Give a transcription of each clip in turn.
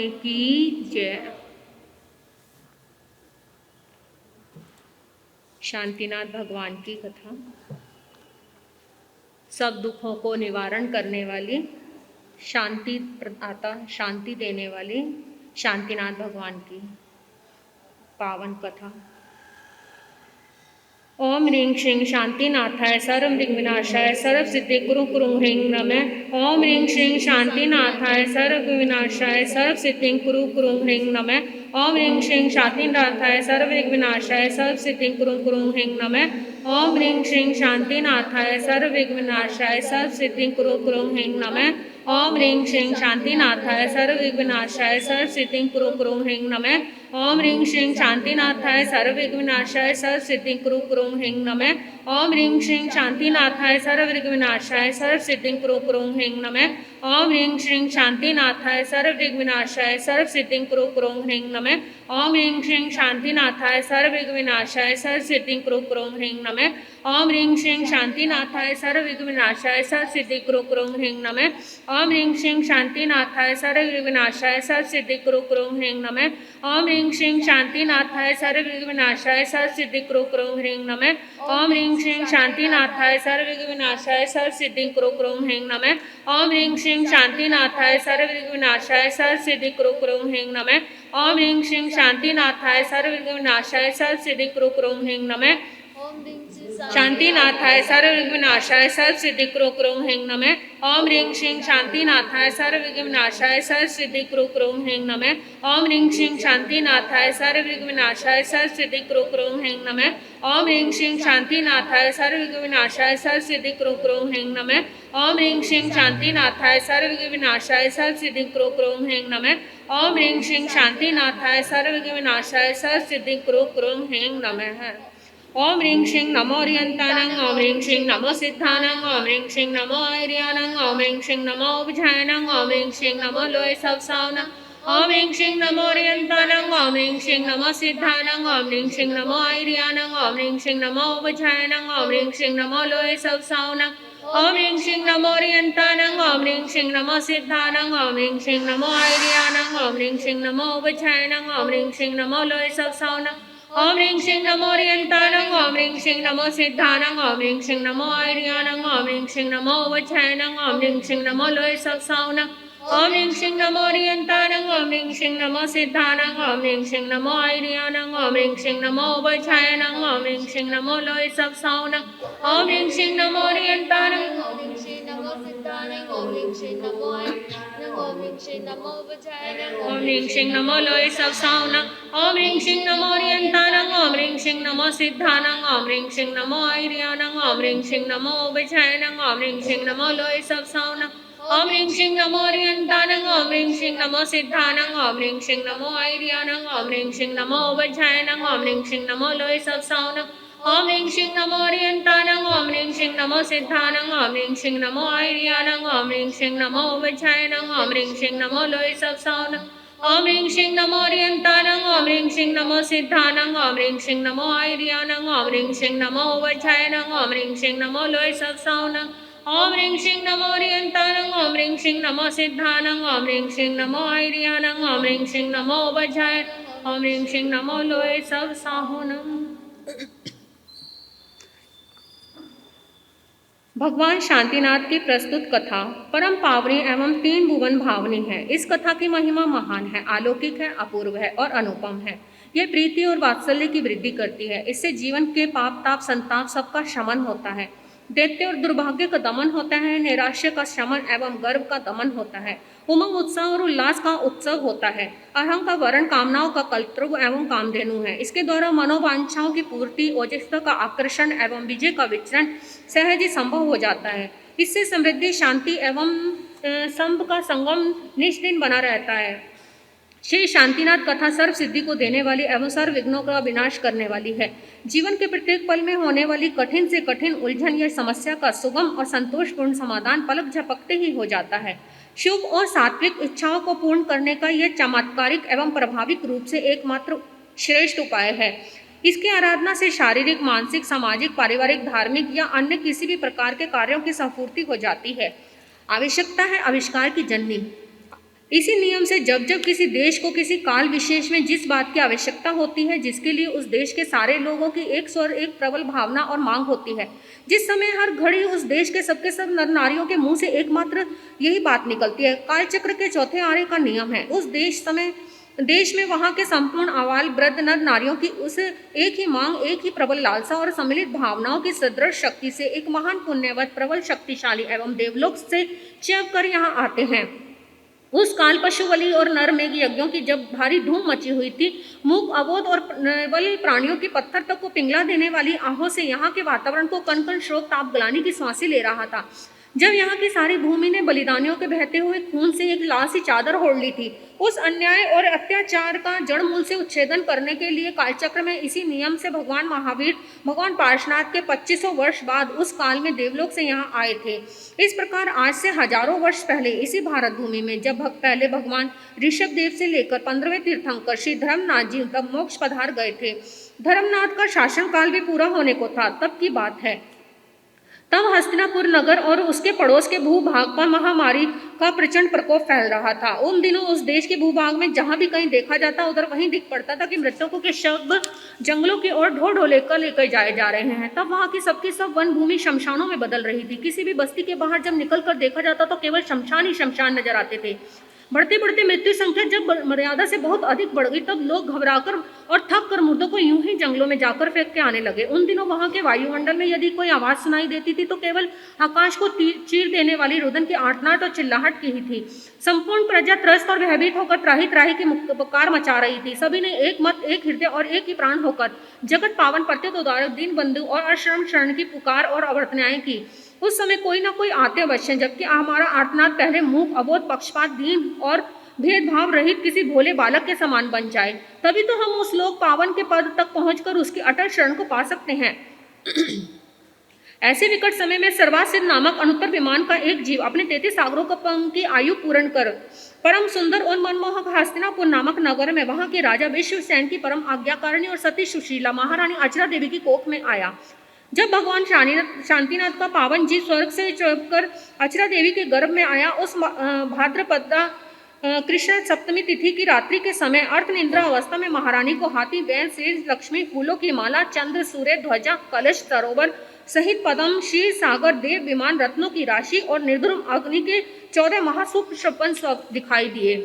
की जय। शांतिनाथ भगवान की कथा। सब दुखों को निवारण करने वाली, शांति प्रदाता, शांति देने वाली शांतिनाथ भगवान की पावन कथा। ओम ह्रीं श्रीं शांतिनाथाय सर्व विघ्नविनाशाय सर्व सिद्धि कुरु कुरु ह्रीं नमः। ओम ह्रीं श्रीं शांतिनाथाय सर्व विनाशाय सर्व सिद्धि कुरु कुरु ह्रीं नमः। ओम ह्रीं श्रीं शांतिनाथाय सर्व विघ्नविनाशाय सर्व सिद्धि कुरु कुरु ह्रीं नमः। ओम ह्रीं श्रीं शांतिनाथाय सर्व विघ्नविनाशाय सर्व सिद्धि कुरु कुरु ह्रीं नमः। ओम ह्रीं श्रीं शांतिनाथाय सर्व विघ्नविनाशाय सर्व सिद्धि कुरु कुरु ह्रीं नमः। ओम ह्रीं श्रीं शांतिनाथाय सर्व विघ्नविनाशाय सर्व सिद्धि कुरु कुरु ह्रीं नमः। ओम ह्रीं श्रीं शांतिनाथाय सर्व विघ्नविनाशाय सर्व सिद्धि कुरु कुरु ह्रीं नमः। ओम ह्रीं श्रीं शांतिनाथाय सर्व विघ्नविनाशाय सर्व सिद्धि कुरु कुरु ह्रीं नमः। ओम ह्रीं श्रीं शांतिनाथाय सर्व विघ्नविनाशाय सर्व सिद्धि कुरु कुरु ह्रीं नमः। ओम ह्रीं श्रीं शांतिनाथाय सर्व विघ्नविनाशाय सर्व सिद्धि कुरु कुरु ह्रीं नमः। ओम ह्रीं श्रीं शांतिनाथाय सर्व विघ्नविनाशाय सर्व सिद्धि कुरु कुरु ह्रीं नमः। ओम ह्रीं श्रीं शांतिनाथाय सर्व विघ्नविनाशाय सर्व सिद्धि कुरु कुरु ह्रीं नमः। ओम ह्रीं श्रीं शांतिनाथाय सर्व विघ्नविनाशाय सर्व सिद्धि कुरु कुरु ह्रीं नमः। ओम ह्रीं श्रीं शांतिनाथाय सर्व विघ्नविनाशाय सर्व सिद्धि कुरु कुरु ह्रीं नमः। ओम ह्रीं श्रीं शांतिनाथाय सर्व विघ्नविनाशाय सर्व सिद्धि कुरु कुरु ह्रीं नमः। शांतिनाथाय सर्व विघ्नविनाशाय सर्व सिद्धि कुरु कुरु ह्रीं नमः। ओम ह्रीं श्रीं शांतिनाथाय सर्व विघ्नविनाशाय सर्व सिद्धि कुरु कुरु ह्रीं नमः। ओम ह्रीं श्रीं शांतिनाथाय सर्व विघ्नविनाशाय सर्व सिद्धि कुरु कुरु ह्रीं नमः। ओम ह्रीं श्रीं शांतिनाथाय सर्व विघ्नविनाशाय सर्व सिद्धि कुरु कुरु ह्रीं नमः। ओम ह्रीं श्रीं शांतिनाथाय सर्व विघ्नविनाशाय सर्व सिद्धि कुरु कुरु ह्रीं नमः। ओम ह्रीं श्रीं शांतिनाथाय सर्व विघ्नविनाशाय सर्व सिद्धि कुरु कुरु ह्रीं नमः। ओम ह्रीं श्रीं नमो ओरियंतानं। ओम ह्रीं श्रीं नमो सिद्धानं। ओम ह्रीं श्रीं नमो आर्यानं। ओम ह्रीं श्रीं नमो उपजायनं। ओम ह्रीं श्रीं नमो लोय सबसावनं। ओम ह्रीं श्रीं नमो ओरियंतानं। ओम ह्रीं श्रीं नमो सिद्धानं। ओम ह्रीं श्रीं नमो आर्यानं। ओम ह्रीं श्रीं नमो उपजायनं। ओम ह्रीं श्रीं नमो लोय सबसावनं। ओम ह्रीं श्रीं नमो ओरियंतानं। ओम ह्रीं श्रीं नमो सिद्धानं। ओम ह्रीं श्रीं नमो आर्यानं। ओम ह्रीं श्रीं नमो उपजायनं। ओम ह्रीं श्रीं नमो लोय सबसावनं। ओम ह्रीं श्रीं नमो ओरियंतानं। ओम ह्रीं श्रीं नमो सिद्धानं। ओम ह्रीं श्रीं नमो आर्यानं। ओम ह्रीं श्रीं नमो उपजायनं। ओम ह्रीं श्रीं नमो लोय सबसावनं। ओम ह्रीं श्रीं नमो ओरियंतानं। ओम ह्रीं श्रीं नमो सिद्धानं। ओम ह्रीं श्रीं नमो आर्यानं। ओम ह्रीं श्रीं नमो उपजायनं। ओम ह्रीं श्रीं नमो लोय सबसावनं। ओम ह्रीं श्रीं नमो ओरियंतानं। ओम ह्रीं श्रीं नमो सिद्धानं। ओम ह्रीं श्रीं नमो आर्यानं। ओम ह्रीं श्रीं नमो उपजायनं। ओम ह्रीं श्रीं नमो लोय सबसावनं। ओम ह्रीं श्रीं नमो ओरियंतानं। ओम ह्रीं श्रीं नमो सिद्धानं। ओम ह्रीं श्रीं नमो आर्यानं। ओम ह्रीं श्रीं नमो उपजायनं। ओम ह्रीं श्रीं नमो लोय सबसावनं। ओम ह्रीं श्रीं नमो ओरियंतानं। ओम ह्रीं श्रीं नमो सिद्धानं। ओम ह्रीं श्रीं नमो आर्यानं। ओम ह्रीं श्रीं नमो उपजायनं। ओम ह्रीं श्रीं नमो लोय सबसावनं। ओम ह्रीं श्रीं नमो ओरियंतानं। ओम ह्रीं श्रीं नमो सिद्धानं। ओम ह्रीं श्रीं नमो आर्यानं। ओम ह्रीं श्रीं नमो उपजायनं। ओम ह्रीं श्रीं नमो लोय सबसावनं। ओम ह्रीं श्रीं नमो ओरियंतानं। ओम ह्रीं श्रीं नमो सिद्धानं। ओम ह्रीं श्रीं नमो आर्यानं। ओम ह्रीं श्रीं नमो उपजायनं। ओम ह्रीं श्रीं नमो लोय सबसावनं। ओम ह्रीं श्रीं नमो ओरियंतानं। ओम ह्रीं श्रीं नमो सिद्धानं। ओम ह्रीं श्रीं नमो आर्यानं। ओम ह्रीं श्रीं नमो उपजायनं। ओम ह्रीं श्रीं नमो लोय सबसावनं। भगवान शांतिनाथ की प्रस्तुत कथा परम पावनी एवं तीन भुवन भावनी है। इस कथा की महिमा महान है, अलौकिक है, अपूर्व है और अनुपम है। यह प्रीति और वात्सल्य की वृद्धि करती है। इससे जीवन के पाप ताप संताप सबका शमन होता है। दैत्य और दुर्भाग्य का दमन होता है। नैराश्य का शमन एवं गर्व का दमन होता है। उमंग उत्साह और उल्लास का उत्सव होता है। अहं का वर्ण कामनाओं का कलत्रव एवं कामधेनु है। इसके द्वारा मनोवांछाओं की पूर्ति, ओजस्व का आकर्षण एवं विजय का विचरण सहज ही संभव हो जाता है। इससे समृद्धि, शांति एवं संभ का संगम निष्दिन बना रहता है। श्री शांतिनाथ कथा सर्व सिद्धि को देने वाली एवं सर्व विघ्नों का विनाश करने वाली है। जीवन के प्रत्येक पल में होने वाली कठिन से कठिन उलझन या समस्या का सुगम और संतोषपूर्ण समाधान पलक झपकते ही हो जाता है। शुभ और सात्विक इच्छाओं को पूर्ण करने का यह चमत्कारिक एवं प्रभाविक रूप से एकमात्र श्रेष्ठ उपाय है। इसकी आराधना से शारीरिक, मानसिक, सामाजिक, पारिवारिक, धार्मिक या अन्य किसी भी प्रकार के कार्यों की संपूर्ति हो जाती है। आवश्यकता है आविष्कार की जननी। इसी नियम से जब जब किसी देश को किसी काल विशेष में जिस बात की आवश्यकता होती है, जिसके लिए उस देश के सारे लोगों की एक स्वर एक प्रबल भावना और मांग होती है, जिस समय हर घड़ी उस देश के सब नर नारियों के मुंह से एकमात्र यही बात निकलती है, कालचक्र के चौथे आरे का नियम है। उस देश में वहाँ के संपूर्ण आवाल वृद्ध नर नारियों की उस एक ही मांग, एक ही प्रबल लालसा और सम्मिलित भावनाओं की सदृढ़ शक्ति से एक महान पुण्यवत प्रबल शक्तिशाली एवं देवलोक से चेव कर यहाँ आते हैं। उस काल पशु बलि और नर मेघ यज्ञों की जब भारी धूम मची हुई थी, मूक अबोध और निर्बल प्राणियों की पत्थर तक को पिघला देने वाली आहों से यहाँ के वातावरण को कण कण शोक ताप गलाने की सांसें ले रहा था, जब यहाँ की सारी भूमि ने बलिदानियों के बहते हुए खून से एक लाल सी चादर ओढ़ ली थी, उस अन्याय और अत्याचार का जड़ मूल से उच्छेदन करने के लिए कालचक्र में इसी नियम से भगवान महावीर भगवान पार्श्वनाथ के 2500 वर्ष बाद उस काल में देवलोक से यहाँ आए थे। इस प्रकार आज से हजारों वर्ष पहले इसी भारत भूमि में जब पहले भगवान ऋषभ देव से लेकर 15वें तीर्थंकर श्री धर्मनाथ जी तब मोक्ष पधार गए थे। धर्मनाथ का शासन काल भी पूरा होने को था, तब की बात है। तब हस्तिनापुर नगर और उसके पड़ोस के भूभाग पर महामारी का प्रचंड प्रकोप फैल रहा था। उन दिनों उस देश के भूभाग में जहां भी कहीं देखा जाता उधर वहीं दिख पड़ता था कि मृतकों के शव जंगलों की ओर ढो ढो लेकर जाए जा रहे हैं। तब वहां की सबकी सब वन भूमि शमशानों में बदल रही थी। किसी भी बस्ती के बाहर जब निकल कर देखा जाता तो केवल शमशान ही शमशान नजर आते थे। बढ़ते बढ़ते मृत्यु संख्या जब मर्यादा से बहुत अधिक बढ़ गई तब लोग घबराकर और थक कर मुर्दों को यूं ही जंगलों में जाकर फेंक के आने लगे। उन दिनों वहां के वायुमंडल में यदि कोई आवाज सुनाई देती थी तो केवल आकाश को चीर देने वाली रुदन की आर्तनाद और चिल्लाहट की ही थी। संपूर्ण प्रजा त्रस्त और भयभीत होकर त्राही त्राही की पुकार मचा रही थी। सभी ने एक मत, एक हृदय और एक ही प्राण होकर जगत पावन प्रत्युत उदारक दीन बंधु और अशरण शरण की पुकार और अवर्तनाएं की। उस समय कोई ना कोई आते अवश्य, जबकि हमारा आर्तनाद पहले मूक अबोध पक्षपात दीन और भेदभाव रहित किसी भोले बालक के समान बन जाए, तभी तो हम उस लोक पावन के पद तक पहुंचकर उसकी अटल शरण को पा सकते हैं। ऐसे विकट समय में सर्वासिद्ध नामक अनुत्तर विमान का एक जीव अपने 33 सागरों की आयु पूर्ण कर परम सुंदर और मनमोहक हस्तिनापुर नामक नगर में वहां के राजा विश्वसेन की परम आज्ञाकारिणी और सती सुशीला महारानी अचरा देवी की कोख में आया। जब भगवान शांतिनाथ का पावन जीव स्वर्ग से चढ़कर अचरा देवी के गर्भ में आया, उस भाद्रपदा कृष्ण सप्तमी तिथि की रात्रि के समय अर्थ निद्रा अवस्था में महारानी को हाथी, बैल, शेष, लक्ष्मी, फूलों की माला, चंद्र, सूर्य, ध्वजा, कलश, सरोवर सहित पदम, क्षीर सागर, देव विमान, रत्नों की राशि और निर्धुम अग्नि के 14 महासूक्ष्म स्वप्न दिखाई दिए।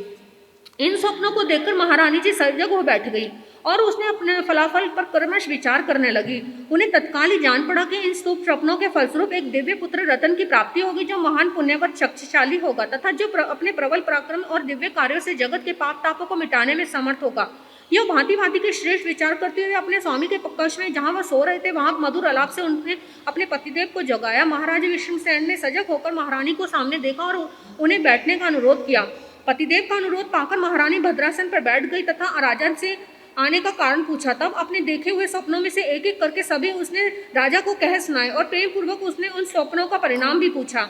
इन स्वप्नों को देखकर महारानी जी सजग हो बैठ गई और उसने अपने फलाफल पर क्रमश विचार करने लगी। उन्हें तत्काल ही जान पड़ा कि इन स्वप्नों के फलस्वरूप एक दिव्य पुत्र रतन की प्राप्ति होगी, जो महान पुण्यवत शक्तिशाली होगा तथा जो अपने प्रबल पराक्रम और दिव्य कार्यों से जगत के पाप तापों को मिटाने में समर्थ होगा। यह भांति भांति के श्रेष्ठ विचार करते हुए अपने स्वामी के कक्ष में जहां वह सो रहे थे वहां मधुर अलाप से उन्होंने अपने पतिदेव को जगाया। महाराज विष्णुसेन ने सजग होकर महारानी को सामने देखा और उन्हें बैठने का अनुरोध किया। पतिदेव का अनुरोध पाकर महारानी भद्रासन पर बैठ गई तथा राजा से आने का कारण पूछा। तब अपने देखे हुए स्वप्नों में से एक एक करके सभी उसने राजा को कह सुनाए और प्रेम पूर्वक उसने उन स्वप्नों का परिणाम भी पूछा।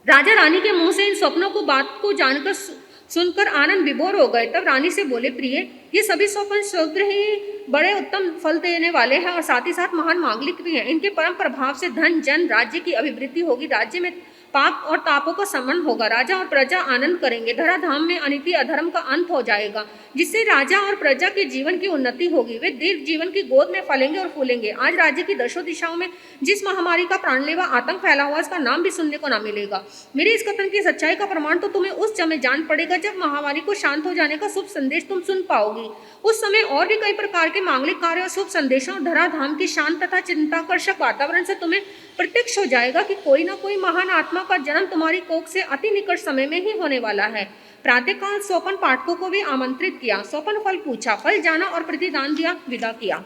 राजा रानी के मुंह से इन स्वप्नों को बात को जानकर सुनकर आनंद विभोर हो गए। तब रानी से बोले, प्रिय, ये सभी स्वप्न शीघ्र ही बड़े उत्तम फल देने वाले हैं और साथ ही साथ महान मांगलिक भी हैं। इनके परम प्रभाव से धन, जन, राज्य की अभिवृद्धि होगी, राज्य में पाप और तापों का समन होगा, राजा और प्रजा आनंद करेंगे, धराधाम में अनिति अधर्म का अंत हो जाएगा, जिससे राजा और प्रजा के जीवन की उन्नति होगी। वे दीर्घ जीवन की गोद में फलेंगे और फूलेंगे। आज राज्य की दशों दिशाओं में जिस महामारी का प्राणलेवा आतंक फैला हुआ, इसका नाम भी सुनने को ना मिलेगा। मेरे इस कथन की सच्चाई का प्रमाण तो तुम्हें उस समय जान पड़ेगा जब महामारी को शांत हो जाने का शुभ संदेश तुम सुन पाओगी। उस समय और भी कई प्रकार के मांगलिक कार्य और शुभ संदेशों और धराधाम की शांत तथा चिंताकर्षक वातावरण से तुम्हें प्रत्यक्ष हो जाएगा कि कोई ना कोई महान आत्मा का जन्म तुम्हारी कोख से अति निकट समय में ही होने वाला है। प्रातःकाल स्वपन पाठकों को भी आमंत्रित किया, स्वपन फल पूछा, फल जाना और प्रतिदान दिया, विदा किया।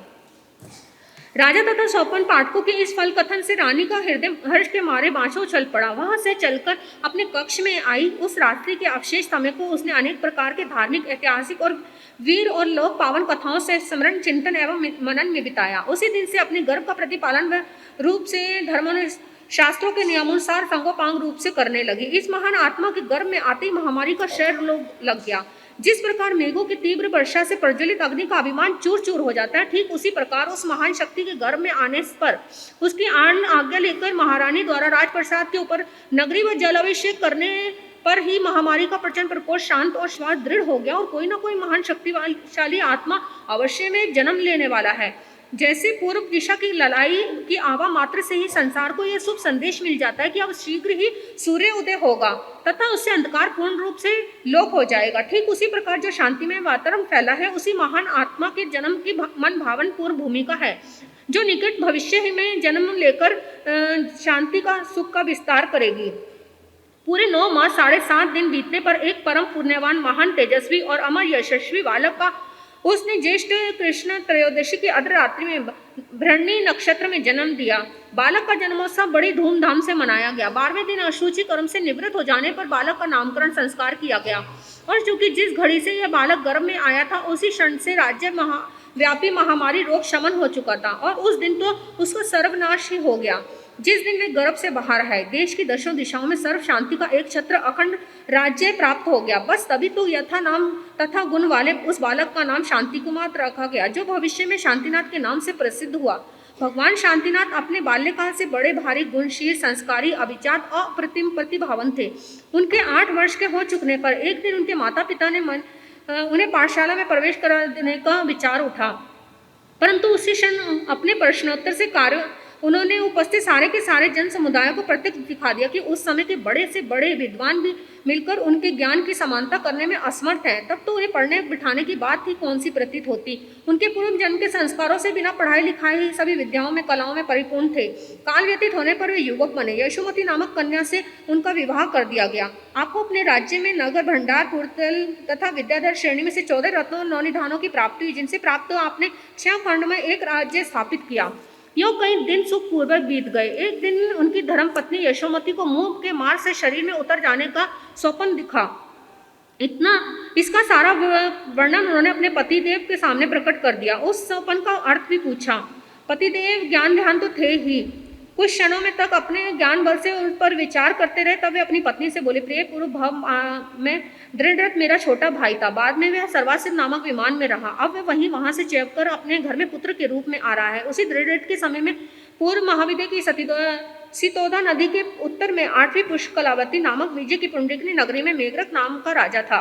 राजा तथा स्वपन पाठकों के इस फल कथन से रानी का हृदय हर्ष के मारे बाँचो उछल पड़ा। वहां से चलकर अपने कक्ष में आई। उस रात्रि के अवशेष समय को उसने अनेक प्रकार के धार्मिक, ऐतिहासिक और वीर और लोक पावन कथाओं से स्मरण, चिंतन एवं मनन में बिताया। उसी दिन से अपने गर्भ का प्रतिपालन रूप से धर्म शास्त्रों के नियमानुसार संगोपांग रूप से करने लगी। इस महान आत्मा के गर्भ में आते ही महामारी का शर लग गया। जिस प्रकार मेघों की तीव्र वर्षा से प्रज्वलित अग्नि का अभिमान चूर चूर हो जाता है, ठीक उसी प्रकार उस महान शक्ति के गर्भ में आने पर उसकी आज्ञा लेकर महारानी द्वारा राजप्रसाद के ऊपर नगरी व जल अभिषेक करने पर ही महामारी का प्रचंड प्रकोप शांत और श्वास दृढ़ हो गया और कोई ना कोई महान शक्तिशाली आत्मा अवश्य में जन्म लेने वाला है। जैसे पूर्व दिशा की ललाई की आवा मात्र से ही संसार को यह शुभ संदेश मिल जाता है कि अब शीघ्र ही सूर्य उदय होगा तथा उससे अंधकार पूर्ण रूप से लोप हो जाएगा, ठीक उसी प्रकार जो शांति में वातावरण फैला है उसी महान आत्मा के जन्म की मन भावन पूर्ण भूमिका है, जो निकट भविष्य में जन्म लेकर शांति का सुख का विस्तार करेगी। पूरे 9 मास 7.5 दिन बीतने पर एक परम पुण्यवान महान तेजस्वी और अमर यशस्वी बालक का उसने ज्येष्ठ कृष्ण त्रयोदशी की अर्धरात्रि में भरणी नक्षत्र में जन्म दिया। बालक का जन्मोत्सव बड़ी धूमधाम से मनाया गया। 12वें दिन अशुचि कर्म से निवृत्त हो जाने पर बालक का नामकरण संस्कार किया गया और चूंकि जिस घड़ी से यह बालक गर्भ में आया था उसी क्षण से राज्य व्यापी महामारी रोग शमन हो चुका था और उस दिन तो उसका सर्वनाश ही हो गया। जिस दिन वे गर्भ से बाहर आए देश की 10 दिशाओं में सर्व शांति का एक छत्र अखंड राज्य प्राप्त हो गया। बस तभी तो यथा नाम तथा गुण वाले उस बालक का नाम शांति कुमार रखा गया, जो भविष्य में शांतिनाथ के नाम से प्रसिद्ध हुआ। भगवान शांतिनाथ अपने बाल्यकाल से बड़े भारी गुणशील संस्कारी अभिजात अप्रतिम प्रतिभावन थे। उनके 8 वर्ष के हो चुकने पर एक दिन उनके माता पिता ने उन्हें पाठशाला में प्रवेश कराने का विचार उठा, परंतु उसी क्षण अपने प्रश्नोत्तर से कार्य उन्होंने उपस्थित सारे के सारे जन समुदाय को प्रत्यक्ष दिखा दिया कि उस समय के बड़े से बड़े विद्वान भी मिलकर उनके ज्ञान की समानता करने में असमर्थ हैं। तब तो उन्हें पढ़ने बिठाने की बात ही कौन सी प्रतीत होती। उनके पूर्व जन्म के संस्कारों से बिना पढ़ाई लिखाई ही सभी विद्याओं में कलाओं में परिपूर्ण थे। काल व्यतीत होने पर वे युवक बने। यशोमती नामक कन्या से उनका विवाह कर दिया गया। आपको अपने राज्य में नगर भंडार पूर्तल तथा विद्याधर श्रेणी में से 14 रत्नों 9 निधानों की प्राप्ति हुई, जिनसे प्राप्त आपने 6 खंड में एक राज्य स्थापित किया। यो कई दिन सुखपूर्वक बीत गए। एक दिन उनकी धर्मपत्नी यशोमती को मुंह के मार से शरीर में उतर जाने का स्वप्न दिखा। इसका सारा वर्णन उन्होंने अपने पतिदेव के सामने प्रकट कर दिया। उस स्वप्न का अर्थ भी पूछा। पतिदेव ज्ञान ध्यान तो थे ही, कुछ क्षणों में तक अपने ज्ञान बल से उन पर विचार करते रहे। तब वे अपनी पत्नी से बोले, प्रिय पूर्व भाव में दृढ़रथ मेरा छोटा भाई था। बाद में वह सर्वासित नामक विमान में रहा। अब वह वहां से चेपकर अपने घर में पुत्र के रूप में आ रहा है। उसी दृढ़रथ के समय में पूर्व महाविद्या की सितोदा नदी के उत्तर में 8वीं पुष्कलावती नामक विजय की पुंडरिकनी नगरी में मेघरथ नाम का राजा था।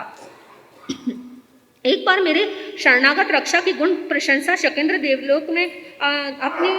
एक बार मेरे शरणागत रक्षा की गुण प्रशंसा शकेंद्र देवलोक ने अपनी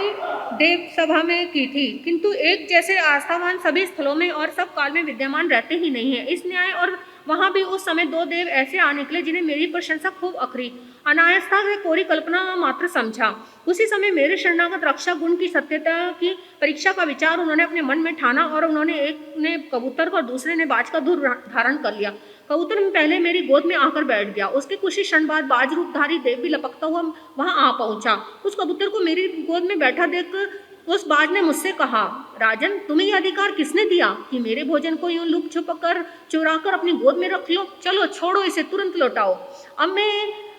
देव सभा में की थी, किंतु एक जैसे आस्थावान सभी स्थलों में और सब काल में विद्यमान रहते ही नहीं है। इस न्याय और वहां भी उस समय 2 देव ऐसे आ निकले जिन्हें मेरी प्रशंसा खूब अखरी अनायासता से कोरी कल्पना मात्र समझा। उसी समय मेरे शरणागत रक्षा गुण की सत्यता की परीक्षा का विचार उन्होंने अपने मन में ठाना और उन्होंने एक ने कबूतर और दूसरे ने बाज का धुर धारण कर लिया। कबूतर में पहले मेरी गोद में आकर बैठ गया। उसके कुछ ही क्षण बाद बाज रूपधारी देव भी लपकता हुआ वहां आ पहुंचा। उस कबूतर को मेरी गोद में बैठा देखकर उस बाज ने मुझसे कहा, राजन, तुम्हें यह अधिकार किसने दिया कि मेरे भोजन को यूं लुक छुप कर चुरा कर अपनी गोद में रख लो? चलो छोड़ो इसे, तुरंत लौटाओ।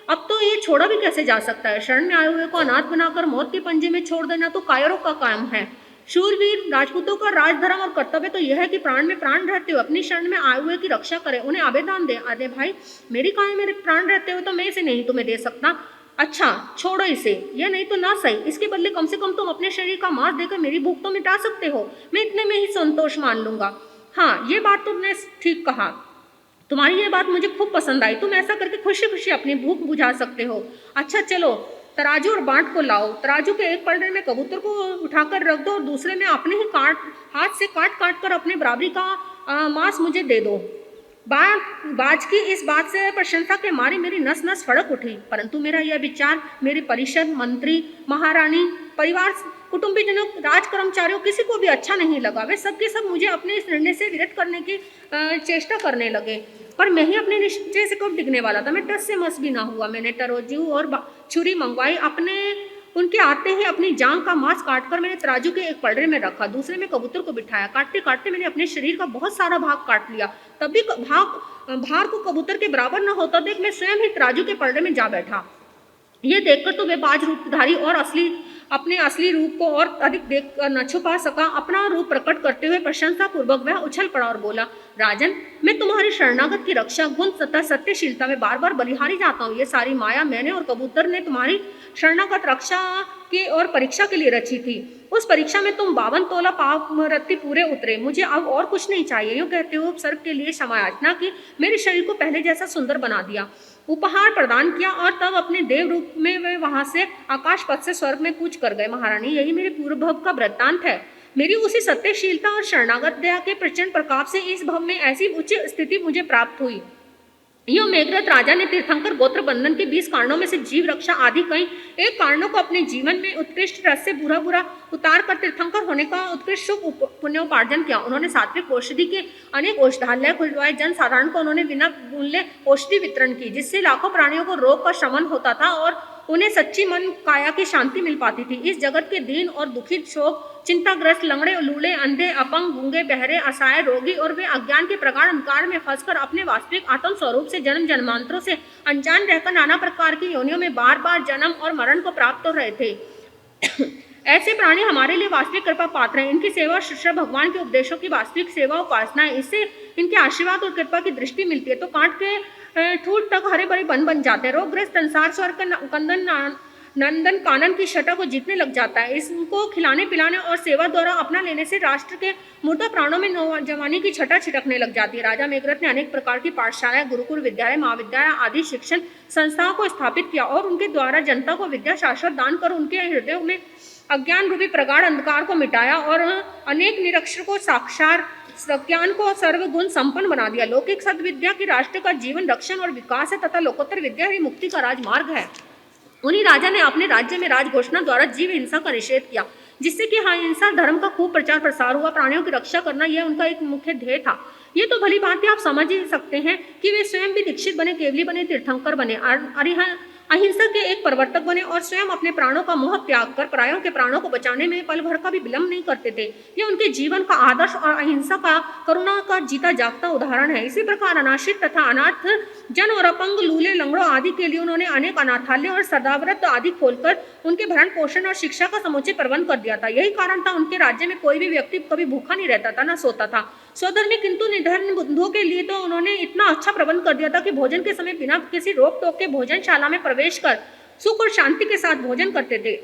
अब तो ये छोड़ा भी कैसे जा सकता है? शरण में आए हुए को अनाथ बनाकर मौत के पंजे में छोड़ देना तो कायरों का काम है। शूरवीर राजपूतों का राजधर्म और कर्तव्य तो यह है कि प्राण में प्राण रहते हुए अपनी शरण में आए हुए की रक्षा करें, उन्हें आबेदान दे। अरे भाई, मेरी काय मेरे प्राण रहते हुए तो मैं इसे नहीं तुम्हें दे सकता। अच्छा छोड़ो इसे, यह नहीं तो ना सही, इसके बदले कम से कम तुम अपने शरीर का मांस देकर मेरी भूख तो मिटा सकते हो। मैं इतने में ही संतोष मान लूंगा। हाँ, ये बात तुमने ठीक कहा, तुम्हारी ये बात मुझे खूब पसंद आई। तुम ऐसा करके खुशी खुशी अपनी भूख बुझा सकते हो। अच्छा चलो, तराजू और बांट को लाओ। तराजू के एक पलड़े में कबूतर को उठाकर रख दो और दूसरे में अपने ही हाथ से काट कर अपने बराबरी का मांस मुझे दे दो। बाज की इस बात से प्रशंसा के मारे मेरी नस नस फड़क उठी, परंतु मेरा यह विचार मेरे परिषद, मंत्री, महारानी, परिवार, कुटुंबीजनों, राज कर्मचारियों किसी को भी अच्छा नहीं लगा। वे सबके सब मुझे अपने इस निर्णय से विरत करने की चेष्टा करने लगे, पर मैं ही अपने निश्चय से कब डिगने वाला था। मैं टस से मस भी ना हुआ। मैंने तराजू और छुरी मंगवाई। उनके आते ही अपनी जांघ का मांस काटकर मैंने तराजू के एक पलड़े में रखा, दूसरे में कबूतर को बिठाया। काटते काटते मैंने अपने शरीर का बहुत सारा भाग काट लिया। तब भी भार को कबूतर के बराबर न होता देख मैं स्वयं ही तराजू के पलड़े में जा बैठा। ये देखकर तो वे बाज रूपधारी और अपने असली रूप को और अधिक देख न छुपा सका। अपना रूप प्रकट करते हुए प्रशंसा पूर्वक वह उछल पड़ा और बोला, राजन, मैं तुम्हारी शरणागत की रक्षा, गुण तथा सत्यशीलता में बार बार बलिहारी जाता हूँ। ये सारी माया मैंने और कबूतर ने तुम्हारी शरणागत रक्षा की और परीक्षा के लिए रची थी। उस परीक्षा में तुम 52 तोला पाप रत्ती पूरे उतरे, मुझे अब और कुछ नहीं चाहिए। यूँ कहते हुए सर्प के लिए क्षमा याचना की, मेरे शरीर को पहले जैसा सुंदर बना दिया, उपहार प्रदान किया और तब अपने देव रूप में वे वहां से आकाश पथ से स्वर्ग में कूच कर गए। महारानी, यही मेरे पूर्व भव का वृत्तांत है। मेरी उसी सत्यशीलता और शरणागत दया के प्रचंड प्रताप से इस भव में ऐसी उच्च स्थिति मुझे प्राप्त हुई। यो मेघरथ राजा ने तीर्थंकर गोत्र बंधन के 20 कारणों में से जीव रक्षा आदि कई एक कारणों को अपने जीवन में उत्कृष्ट रस से बुरा बुरा उतार कर तीर्थंकर होने का उत्कृष्ट शुभ पुण्योपार्जन किया। उन्होंने सात्विक औषधि के अनेक औषधालय खुलवाए, जन साधारण को उन्होंने बिना मूल्य औषधि वितरण की, जिससे लाखों प्राणियों को रोग का शमन होता था और उन्हें सच्ची मन काया की शांति मिल पाती थी। इस जगत के दीन और दुखी, शोक चिंताग्रस्त, लंगड़े, लूले, अंधे, अपंग, गूंगे, बहरे, असहाय, रोगी और वे अज्ञान के प्रगाढ़ अंधकार में फंसकर अपने वास्तविक आत्म स्वरूप से जन्म जन्मांतरों से अनजान रहकर नाना प्रकार की योनियों में बार बार जन्म और मरण को प्राप्त हो रहे थे। ऐसे प्राणी हमारे लिए वास्तविक कृपा पात्र हैं। इनकी सेवा और शुश्रूषा भगवान के उपदेशों की वास्तविक सेवा उपासना है। इससे इनके आशीर्वाद और कृपा की दृष्टि मिलती है तो कांट के ठूठ तक हरे भरे बन जाते हैं। रोगग्रस्त संसार स्वर्ग का कंदन नंदन कानन की छटा को जीतने लग जाता है। इसको खिलाने पिलाने और सेवा द्वारा अपना लेने से राष्ट्र के मुर्दा प्राणों में नौजवानी की छटा छिटकने लग जाती है। राजा मेघरथ ने अनेक प्रकार की पाठशालाएं, गुरुकुल, विद्यालय, महाविद्यालय आदि शिक्षण संस्थाओं को स्थापित किया और उनके द्वारा जनता को विद्या शाश्वत दान कर उनके हृदयों में अज्ञान रूपी प्रगाढ़ अंधकार को मिटाया और अनेक निरक्षर को साक्षात ज्ञान को सर्वगुण संपन्न बना दिया। लौकिक सद्विद्या की राष्ट्र का जीवन रक्षण और विकास है तथा लोकोत्तर विद्या ही मुक्ति का राजमार्ग है। उन्हीं राजा ने अपने राज्य में राज घोषणा द्वारा जीव हिंसा का निषेध किया, जिससे कि हिंसा धर्म का खूब प्रचार प्रसार हुआ। प्राणियों की रक्षा करना यह उनका एक मुख्य ध्येय था। ये तो भली बात है, आप समझ ही सकते हैं कि वे स्वयं भी दीक्षित बने, केवली बने, तीर्थंकर बने, अहिंसा के एक प्रवर्तक बने और स्वयं अपने प्राणों का मोह त्याग कर परायों के प्राणों को बचाने में पल भर का भी विलंब नहीं करते थे। यह उनके जीवन का आदर्श और अहिंसा का करुणा का जीता जागता उदाहरण है। इसी प्रकार अनाश्रित तथा अनाथ जन और अपंग, लूले, लंगड़ों आदि के लिए उन्होंने अनेक अनाथालय और सदाव्रत आदि खोलकर उनके भरण पोषण और शिक्षा का समुचित प्रबंध कर दिया था। यही कारण था उनके राज्य में कोई भी व्यक्ति कभी भूखा नहीं रहता था, न सोता था। स्वधर्मी किंतु निधन बंधुओं के लिए तो उन्होंने इतना अच्छा प्रबंध कर दिया था कि भोजन के समय बिना किसी रोक टोक के भोजनशाला में प्रवेश कर सुख और शांति के साथ भोजन करते थे।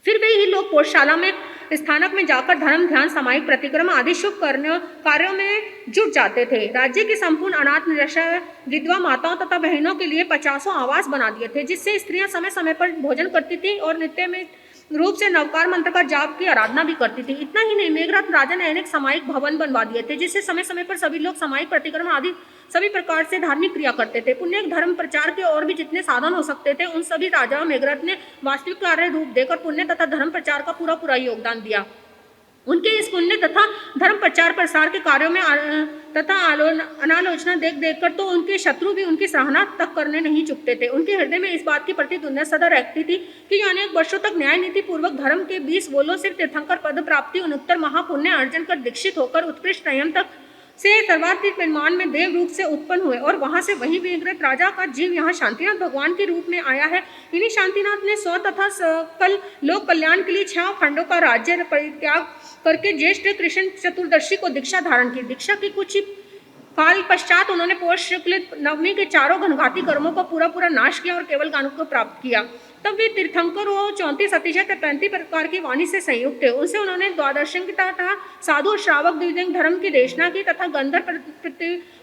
फिर वे ही लोग पोषशाला में स्थानक में जाकर धर्म, ध्यान, सामायिक प्रतिक्रम आदि शुभ कार्यों में जुट जाते थे। राज्य की संपूर्ण अनाथ निरक्षर विधवा माताओं तथा बहनों के लिए 50 आवास बना दिए थे, जिससे स्त्रियां समय समय पर भोजन करती थी और नित्य में रूप से नवकार मंत्र का जाप की आराधना भी करती थी। इतना ही नहीं, मेघराज राजा ने अनेक सामायिक भवन बनवा दिए थे, जिससे समय समय पर सभी लोग सामायिक प्रतिक्रम आदि सभी प्रकार से धार्मिक क्रिया करते थे। पुण्य धर्म प्रचार के और भी जितने साधन हो सकते थे उन सभी राजाओं मेघराज ने वास्तविक कार्य रूप देकर पुण्य तथा धर्म प्रचार का पूरा योगदान दिया। उनके इस पुण्य तथा धर्म प्रचार प्रसार के कार्यों में तथा अनालोचना देख देखकर तो उनके शत्रु भी उनकी सराहना तक करने नहीं चुकते थे। उनके हृदय में इस बात की प्रतिद्वंद्विता सदा रहती थी कि अनेक वर्षों तक न्याय नीति पूर्वक धर्म के 20 बोलों से तीर्थंकर पद प्राप्ति, उत्तर महापुण्य अर्जन कर दीक्षित होकर उत्कृष्ट संयम तक से सर्वाधिक निर्माण में देव रूप से उत्पन्न हुए और वहां से वही मेघरथ राजा का जीव यहाँ शांतिनाथ भगवान के रूप में आया है। इन्हीं शांतिनाथ ने स्व तथा सकल लोक कल्याण के लिए 6 खंडों का राज्य परित्याग करके ज्येष्ठ कृष्ण चतुर्दशी को दीक्षा धारण की। दीक्षा की कुछ काल पश्चात उन्होंने पौष शुक्ल नवमी के चारों घनघाती कर्मों का पूरा नाश किया और केवल ज्ञान को प्राप्त किया। तब वे तीर्थंकर और 34 35 प्रकार की वाणी से संयुक्त थे। उनसे उन्होंने द्वादशंग तथा साधु और श्रावक द्विजंग धर्म की देशना की तथा गंधर्व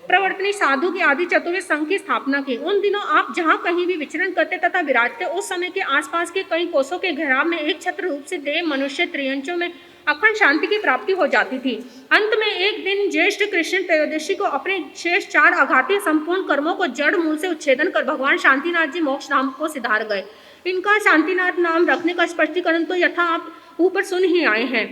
प्रवर्तनी साधु की आदि चतुर्थ संघ की स्थापना की। उन दिनों आप जहाँ कहीं भी विचरण करते तथा विराजते, उस समय के आसपास के कई कोसों के घेराव में एक छत्र रूप से देव, मनुष्य, त्रियंचों में अखंड शांति की प्राप्ति हो जाती थी। अंत में एक दिन ज्येष्ठ कृष्ण त्रयोदशी को अपने शेष 4 आघाती संपूर्ण कर्मों को जड़ मूल से उच्छेदन कर भगवान शांतिनाथ जी मोक्ष धाम को सिधार गए। इनका शांतिनाथ नाम रखने का स्पष्टीकरण तो यथा आप ऊपर सुन ही आए हैं।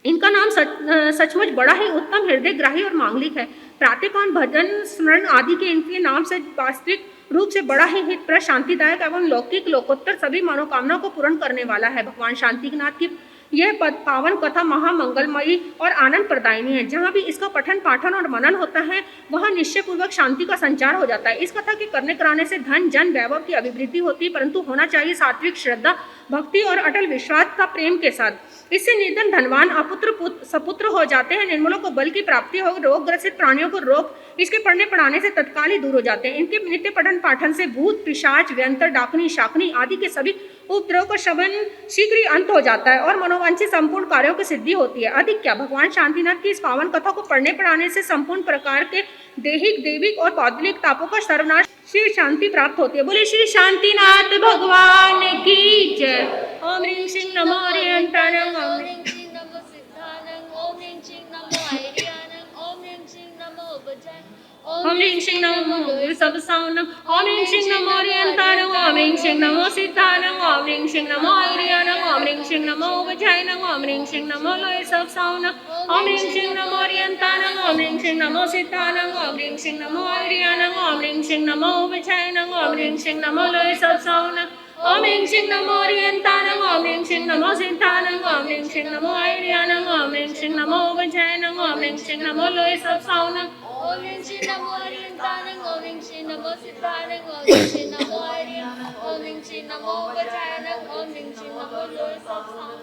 इनका नाम सचमुच बड़ा ही उत्तम, हृदय ग्राही और मांगलिक है। प्रातःकाल भजन स्मरण आदि के इनके नाम से वास्तविक रूप से बड़ा ही हितप्रद, शांतिदायक एवं लौकिक लोकोत्तर सभी मनोकामना को पूर्ण करने वाला है। भगवान शांतिनाथ की यह पावन कथा महामंगलमयी और आनंद प्रदायिनी है। जहाँ भी इसका पठन पाठन और मनन होता है वहाँ निश्चय पूर्वक शांति का संचार हो जाता है। इस कथा के करने कराने से धन जन वैभव की अभिवृद्धि होती है, परंतु होना चाहिए सात्विक श्रद्धा, भक्ति और अटल विश्वास का प्रेम के साथ। इससे निर्धन धनवान अपुत्र सपुत्र हो जाते हैं, निर्मलों को बल की प्राप्ति हो, रोग ग्रसित प्राणियों को रोग इसके पढ़ने पढ़ाने से तत्काल ही दूर हो जाते हैं। इनके नित्य पठन पाठन से भूत, पिशाच, व्यंतर, डाकनी, शाकनी आदि के सभी उपद्रव का शमन शीघ्र ही अंत हो जाता है और मनोवांछित संपूर्ण कार्यों की सिद्धि होती है। अधिक क्या, भगवान शांतिनाथ की इस पावन कथा को पढ़ने पढ़ाने से संपूर्ण प्रकार के दैहिक दैविक और बौद्धिक तापों का सर्वनाश, श्री शांति प्राप्त होती है। बोले श्री शांतिनाथ भगवान की जय। ओम ह्रीं श्रीं नमो हरिहंताणं, ओम ह्रीं श्रीं नमो सिद्धानंग, ओम ह्रीं श्रीं नमो आर्यानंग, ओम ह्रीं श्रीं नमो भजन, ओम ह्रीं श्रीं नमो सबसावनं, ओम ह्रीं श्रीं नमो हरिहंताणं, ओम ह्रीं श्रीं नमो सिद्धानंग, ओम ह्रीं श्रीं नमो आर्यानंग, ओम ह्रीं श्रीं नमो भजनंग, ओम ह्रीं श्रीं नमो लोय सबसावनं, ओम ह्रीं श्रीं नमो हरिहंताणं, ओम ह्रीं श्रीं नमो सिद्धानंग, ओम ह्रीं श्रीं नमो आर्यानंग, ओम ह्रीं श्रीं नमो भजनंग, ओम ह्रीं श्रीं नमो लोय सबसावनं, ओम ह्रीं श्रीं नमो हरिहंताणं, ओम ह्रीं श्रीं नमो सिद्धानंग, ओम ह्रीं श्रीं नमो आर्यानंग, ओम ह्रीं श्रीं नमो भजनंग, ओम ह्रीं श्रीं नमो लोय सबसावनं, ओम ह्रीं श्रीं नमो हरिहंताणं, ओम ह्रीं श्रीं नमो सिद्धानंग, ओम ह्रीं श्रीं नमो आर्यानंग, ओम ह्रीं श्रीं नमो भजनंग, ओम ह्रीं श्रीं नमो लोय सबसावनं,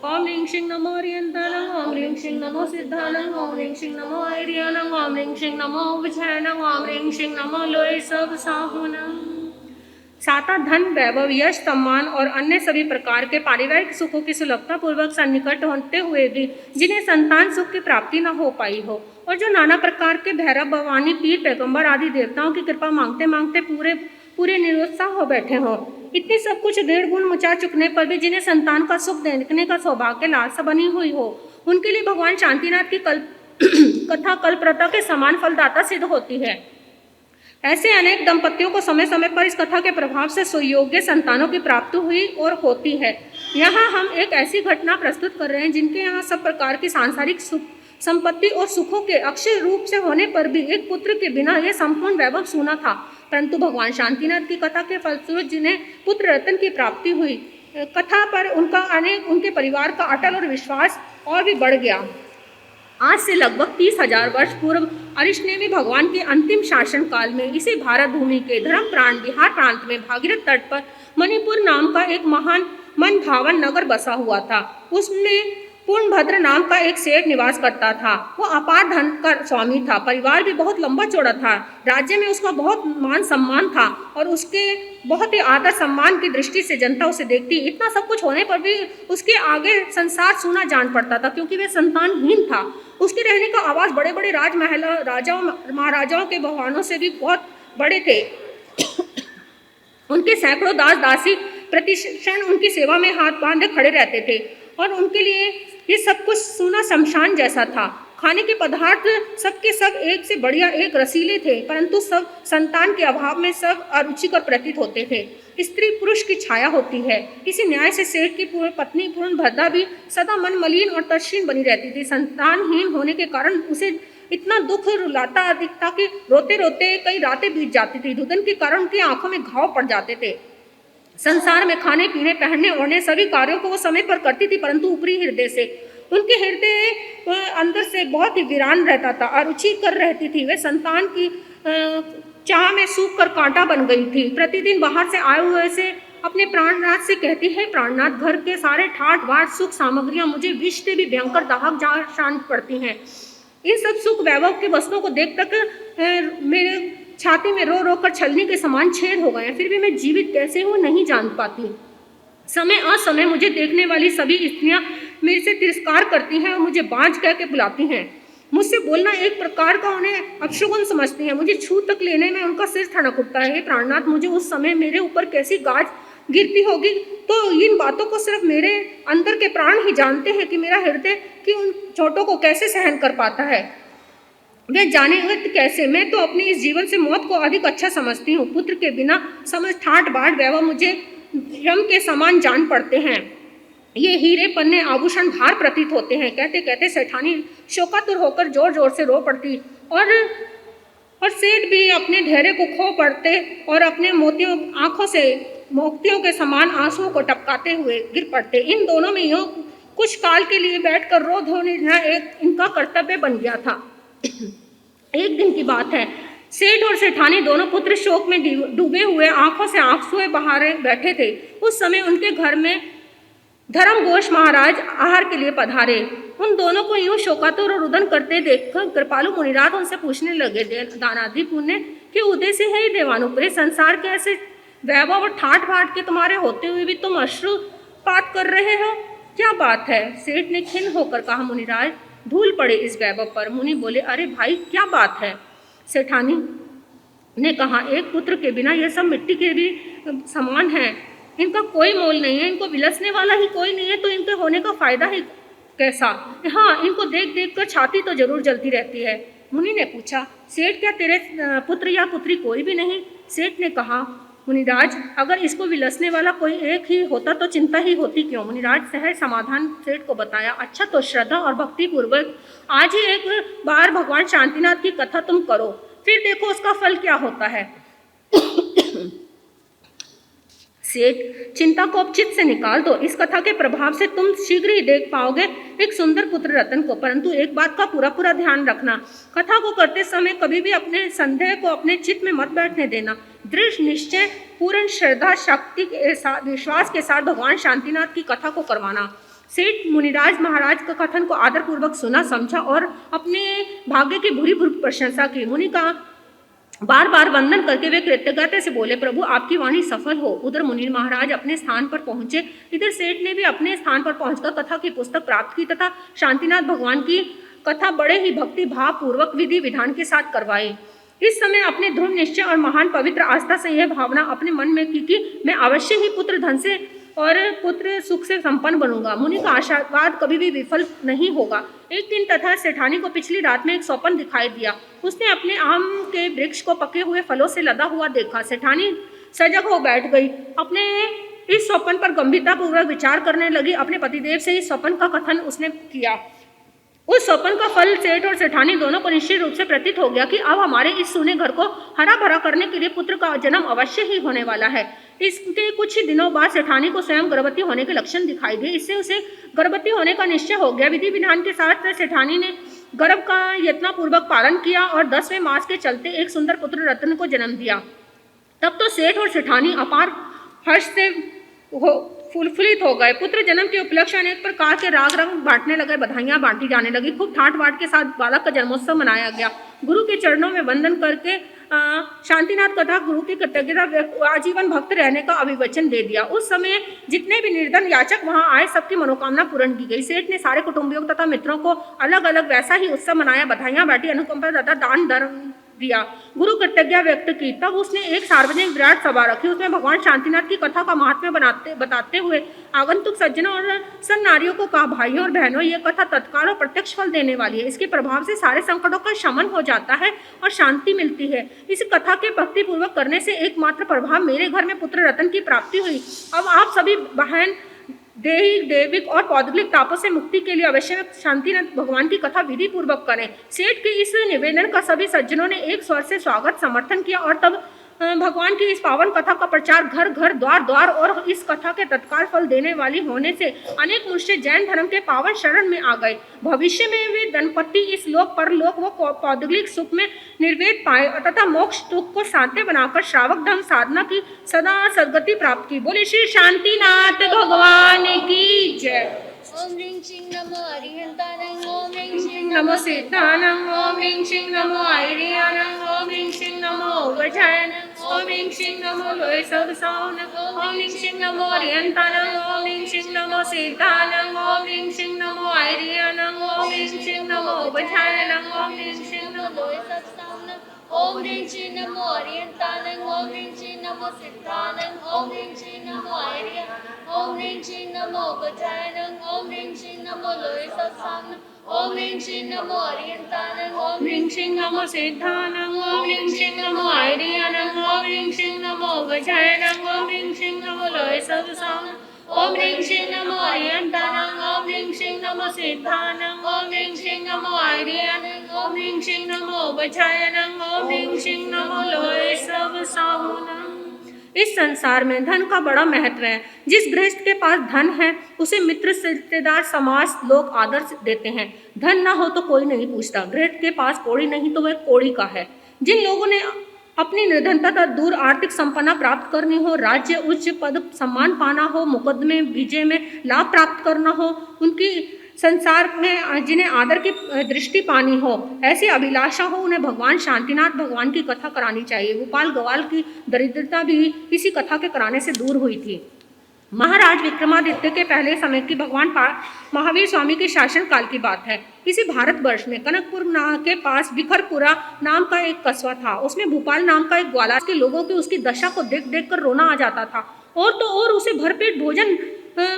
ओम ह्रीं श्रीं नमो हरिहंताणं, ओम ह्रीं श्रीं नमो सिद्धानंग, ओम ह्रीं श्रीं नमो आर्यानंग, ओम ह्रीं श्रीं नमो भजनंग, ओम ह्रीं श्रीं नमो लोय सबसावनं। साता धन, वैभव, यश, सम्मान और अन्य सभी प्रकार के पारिवारिक सुखों की सुलभता पूर्वक सन्निकट होते हुए भी जिन्हें संतान सुख की प्राप्ति न हो पाई हो और जो नाना प्रकार के भैरव, भवानी, पीर, पैगंबर आदि देवताओं की कृपा मांगते मांगते पूरे निरुत्साह हो बैठे हों, इतने सब कुछ दृढ़ गुण मचा चुकने पर भी जिन्हें संतान का सुख देखने का सौभाग्य लालसा बनी हुई हो, उनके लिए भगवान शांतिनाथ की कथा कल्पप्रता के समान फलदाता सिद्ध होती है। ऐसे अनेक दंपतियों को समय समय पर इस कथा के प्रभाव से सुयोग्य संतानों की प्राप्ति हुई और होती है। यहाँ हम एक ऐसी घटना प्रस्तुत कर रहे हैं जिनके यहाँ सब प्रकार की सांसारिक सुख, संपत्ति और सुखों के अक्षय रूप से होने पर भी एक पुत्र के बिना यह संपूर्ण वैभव सूना था, परंतु भगवान शांतिनाथ की कथा के फलस्वरूप जिन्हें पुत्र रत्न की प्राप्ति हुई, कथा पर उनके परिवार का अटल और विश्वास और भी बढ़ गया। आज से लगभग 30,000 वर्ष पूर्व अरिष्टनेमी भगवान के अंतिम शासन काल में इसी भारत भूमि के धर्म प्राण बिहार प्रांत में भागीरथ तट पर मणिपुर नाम का एक महान मन भावन नगर बसा हुआ था। उसमें पूर्णभद्र नाम का एक सेठ निवास करता था। वो अपार धन का स्वामी था, परिवार भी बहुत लंबा चौड़ा था, राज्य में उसका बहुत मान सम्मान था और उसके बहुत ही आदर सम्मान की दृष्टि से जनता उसे देखती। इतना सब कुछ होने पर भी उसके आगे संसार सूना जान पड़ता था, क्योंकि वह संतानहीन था। उसके रहने का आवास बड़े बड़े राजमहल, राजाओं महाराजाओं के भवनों से भी बहुत बड़े थे। उनके सैकड़ों दास दासी प्रतिक्षण उनकी सेवा में हाथ बांधे खड़े रहते थे और उनके लिए ये सब कुछ सूना शमशान जैसा था। खाने के पदार्थ सबके सब एक से बढ़िया एक रसीले थे, परंतु सब संतान के अभाव में सब अरुचिकर प्रतीत होते थे। स्त्री पुरुष की छाया होती है। इसी न्याय से सेठ की पत्नी पूर्णभद्रा भी सदा मन मलिन और तर्शीन बनी रहती थी। संतानहीन होने के कारण उसे इतना दुख रुलाता अधिकता कि रोते रोते कई रातें बीत जाती थी। रुदन के कारण उनकी आंखों में घाव पड़ जाते थे। संसार में खाने पीने, पहनने ओढ़ने सभी कार्यों को वो समय पर करती थी, परंतु ऊपरी हृदय से उनके हृदय अंदर से बहुत ही वीरान रहता था, अरुचि कर रहती थी। वे संतान की चाह में सूख कर कांटा बन गई थी। प्रतिदिन बाहर से आए हुए से अपने प्राणनाथ से कहती है, प्राणनाथ, घर के सारे ठाट बाट सुख सामग्रियां मुझे विष से भी भयंकर दाहक शांत पड़ती हैं। इन सब सुख वैभव के वस्तुओं को देख तक मेरे छाती में रो रो कर छलनी के समान छेद हो गए, फिर भी मैं जीवित कैसे हूँ नहीं जान पाती। समय असमय मुझे देखने वाली सभी स्त्रियां मेरे से तिरस्कार करती हैं और मुझे बांझ कह के बुलाती हैं। मुझसे बोलना एक प्रकार का उन्हें अपशगुन समझती हैं। मुझे छू तक लेने में उनका सिर ठनक उठता है। प्राणनाथ, मुझे उस समय मेरे ऊपर कैसी गाज गिरती होगी, तो इन बातों को सिर्फ मेरे अंदर के प्राण ही जानते हैं कि मेरा हृदय कि उन चोटों को कैसे सहन कर पाता है। वे जानेंगे कैसे? मैं तो अपने इस जीवन से मौत को अधिक अच्छा समझती हूँ। पुत्र के बिना समझ ठाट बाट वैभव मुझे यम के समान जान पड़ते हैं। ये हीरे पन्ने आभूषण भार प्रतीत होते हैं। कहते कहते सेठानी शोकातुर होकर जोर जोर से रो पड़ती और सेठ भी अपने धैर्य को खो पड़ते और अपने आंखों से मोतियों के समान आंसुओं को टपकाते हुए गिर पड़ते। इन दोनों में यूं कुछ काल के लिए बैठकर रो धोना एक इनका कर्तव्य बन गया था। एक दिन की बात है, सेठ और सेठानी दोनों पुत्र शोक में डूबे हुए आंखों से आंसुएं बहारे बैठे थे। उस समय उनके घर में धर्म घोष महाराज आहार के लिए पधारे। उन दोनों को यूं शोकातुर और रुदन करते देखकर कृपालु मुनिराज उनसे पूछने लगे, दानादि पुण्य के उदय से है देवानुग्रह, संसार के ऐसे वैभव और ठाठ बाट के तुम्हारे होते हुए भी तुम अश्रुपात कर रहे हो, क्या बात है? सेठ ने खिन्न होकर कहा। मुनिराज धूल पड़े इस वैभव पर। मुनि बोले, अरे भाई क्या बात है? सेठानी ने कहा, एक पुत्र के बिना ये सब मिट्टी के भी समान है, इनका कोई मोल नहीं है, इनको विलसने वाला ही कोई नहीं है, तो इनके होने का फायदा ही कैसा? हाँ, इनको देख देख कर छाती तो जरूर जलती रहती है। मुनि ने पूछा, सेठ क्या तेरे पुत्र या पुत्री कोई भी नहीं? सेठ ने कहा, मुनिराज अगर इसको विलसने वाला कोई एक ही होता तो चिंता ही होती क्यों? मुनिराज सहज समाधान सेठ को बताया। अच्छा, तो श्रद्धा और भक्ति पूर्वक आज ही एक बार भगवान शांतिनाथ की कथा तुम करो, फिर देखो उसका फल क्या होता है। सेठ, चिंता को अब चित्त से निकाल दो, इस कथा के प्रभाव से तुम शीघ्र ही देख पाओगे एक सुंदर पुत्र रतन को। परंतु एक बात का पूरा पूरा ध्यान रखना, कथा को करते समय कभी भी अपने संदेह को अपने चित्त में मत बैठने देना। दृढ़ निश्चय, पूर्ण श्रद्धा, शक्ति के साथ, विश्वास के साथ भगवान शांतिनाथ की कथा को करवाना। सेठ मुनिराज महाराज का कथन को आदरपूर्वक सुना, समझा और अपने भाग्य की भूरी भूरी प्रशंसा की। मुनि का बार बार वंदन करके वे कृतज्ञता से बोले, प्रभु आपकी वाणी सफल हो। उधर मुनि महाराज अपने स्थान पर पहुंचे। इधर सेठ ने भी अपने स्थान पर पहुंचकर कथा की पुस्तक प्राप्त की तथा शांतिनाथ भगवान की कथा बड़े ही भक्ति भाव पूर्वक विधि विधान के साथ करवाई। इस समय अपने दृढ़ निश्चय और महान पवित्र आस्था से यह भावना अपने मन में की कि मैं अवश्य ही पुत्र धन से और पुत्र सुख से संपन्न बनूंगा। मुनि का आशावाद कभी भी विफल नहीं होगा। एक दिन तथा सेठानी को पिछली रात में एक स्वप्न दिखाई दिया। उसने अपने आम के वृक्ष को पके हुए फलों से लदा हुआ देखा। सेठानी सजग हो बैठ गई। अपने इस स्वप्न पर गंभीरतापूर्वक विचार करने लगी। अपने पतिदेव से इस स्वप्न का कथन उसने किया। उस स्वप्न का फल सेठ और सेठानी दोनों को निश्चित रूप से प्रतीत हो गया कि अब हमारे इस सूने घर को हरा भरा करने के लिए पुत्र का जन्म अवश्य ही होने वाला है। इसके कुछ ही दिनों बाद सेठानी को स्वयं गर्भवती होने के लक्षण दिखाई दिए। इससे उसे गर्भवती होने का निश्चय हो गया। विधि विधान के साथ सेठानी ने गर्भ का यत्नपूर्वक पालन किया और 10वें मास के चलते एक सुंदर पुत्र रत्न को जन्म दिया। तब तो सेठ और सेठानी अपार हर्ष से फुलफुलित हो गए। पुत्र जन्म के उपलक्ष्य अनेक प्रकार के राग रंग बांटने लगे, बधाइयां बांटी जाने लगी। खूब ठाट बाट के साथ बालक का जन्मोत्सव मनाया गया। गुरु के चरणों में वंदन करके शांतिनाथ कथा गुरु की कृतज्ञता आजीवन भक्त रहने का अभिवचन दे दिया। उस समय जितने भी निर्धन याचक वहां आए सबकी मनोकामना पूर्ण की गई। सेठ ने सारे कुटुंबियों तथा मित्रों को अलग अलग वैसा ही उत्सव मनाया, बधाइयां बांटी, अनुकंपा तथा दान धर्म दिया। गुरु कृतज्ञता व्यक्त की। तब उसने एक सार्वजनिक विराट सभा रखी। उसमें भगवान शांतिनाथ की कथा का महात्म्य बताते हुए आगंतुक सज्जनों और सन नारियों को कहा, भाइयों और बहनों, ये कथा तत्काल और प्रत्यक्ष फल देने वाली है। इसके प्रभाव से सारे संकटों का शमन हो जाता है और शांति मिलती है। इस कथा के भक्ति पूर्वक करने से एकमात्र प्रभाव मेरे घर में पुत्र रतन की प्राप्ति हुई। अब आप सभी बहन दैहिक, दैविक और पौद्गलिक तापों से मुक्ति के लिए अवश्य शांतिनाथ भगवान की कथा विधि पूर्वक करें। सेठ के इस निवेदन का सभी सज्जनों ने एक स्वर से स्वागत समर्थन किया और तब भगवान की इस पावन कथा का प्रचार घर घर, द्वार द्वार और इस कथा के तत्काल फल देने वाली होने से अनेक मनुष्य जैन धर्म के पावन शरण में आ गए। भविष्य में वे दंपति इस लोक परलोक व पौद्गलिक सुख में निर्वेद पाए तथा मोक्ष दुख को शांति बनाकर श्रावक धर्म साधना की सदा सदगति प्राप्त की। बोले श्री शांतिनाथ भगवान की जय। ओम ह्रीं श्रीं नमो अरिहंतानं, ओम ह्रीं श्रीं नमो सिद्धानं, ओम ह्रीं श्रीं नमो आयर्यानं, ओम ह्रीं श्रीं नमो वज्रायनं, ओम ह्रीं श्रीं नमो लोय सवसानं, ओम ह्रीं श्रीं नमो अरिहंतानं, ओम ह्रीं श्रीं नमो सिद्धानं, ओम ह्रीं श्रीं नमो आयर्यानं, ओम ह्रीं श्रीं नमो वज्रायनं, ओम ह्रीं श्रीं नमो लोय सत्सानं, ओम ह्रीं श्रीं नमो अरिहंतानं, ओम ह्रीं श्रीं नमो सिद्धानं, ओम ह्रीं श्रीं नमो आयर्यानं, ओम ह्रीं श्रीं नमो वज्रायनं, ओम ह्रीं श्रीं नमो लोय सत्सानं, ओम ह्रीं श्रीं नमो अरिहंतानं, ओम ह्रीं श्रीं नमो सिद्धानं, ओम ह्रीं श्रीं नमो आयर्यानं, ओम ह्रीं श्रीं नमो वज्रायनं, ओम ह्रीं श्रीं नमो लोय सत्सानं, ओम ह्रीं श्रीं नमो अरिहंतानं, ओम ह्रीं श्रीं नमो सिद्धानं, ओम ह्रीं श्रीं नमो आयर्यानं, ओम ह्रीं श्रीं नमो वज्रायनं, ओम ह्रीं श्रीं नमो लोय सत्सानं। इस संसार में धन का बड़ा महत्व है। जिस गृहस्थ के पास धन है उसे मित्र, रिश्तेदार, समाज, लोग आदर देते हैं। धन ना हो तो कोई नहीं पूछता। गृहस्थ के पास कौड़ी नहीं तो वह कौड़ी का है। जिन लोगों ने अपनी निर्धनता तक दूर आर्थिक संपन्ना प्राप्त करनी हो, राज्य, उच्च पद, सम्मान पाना हो, मुकदमे विजय में लाभ प्राप्त करना हो, उनकी संसार में जिन्हें आदर की दृष्टि पानी हो, ऐसी अभिलाषा हो, उन्हें भगवान शांतिनाथ भगवान की कथा करानी चाहिए। गोपाल ग्वाल की दरिद्रता भी इसी कथा के कराने से दूर हुई थी। महाराज विक्रमादित्य के पहले समय की भगवान महावीर स्वामी के शासन काल की बात है। इसी भारतवर्ष में कनकपुर के पास बिखरपुरा नाम का एक कस्बा था। उसमें भूपाल नाम का एक ग्वाला के लोगों की उसकी दशा को देख देख कर रोना आ जाता था। और तो और उसे भरपेट भोजन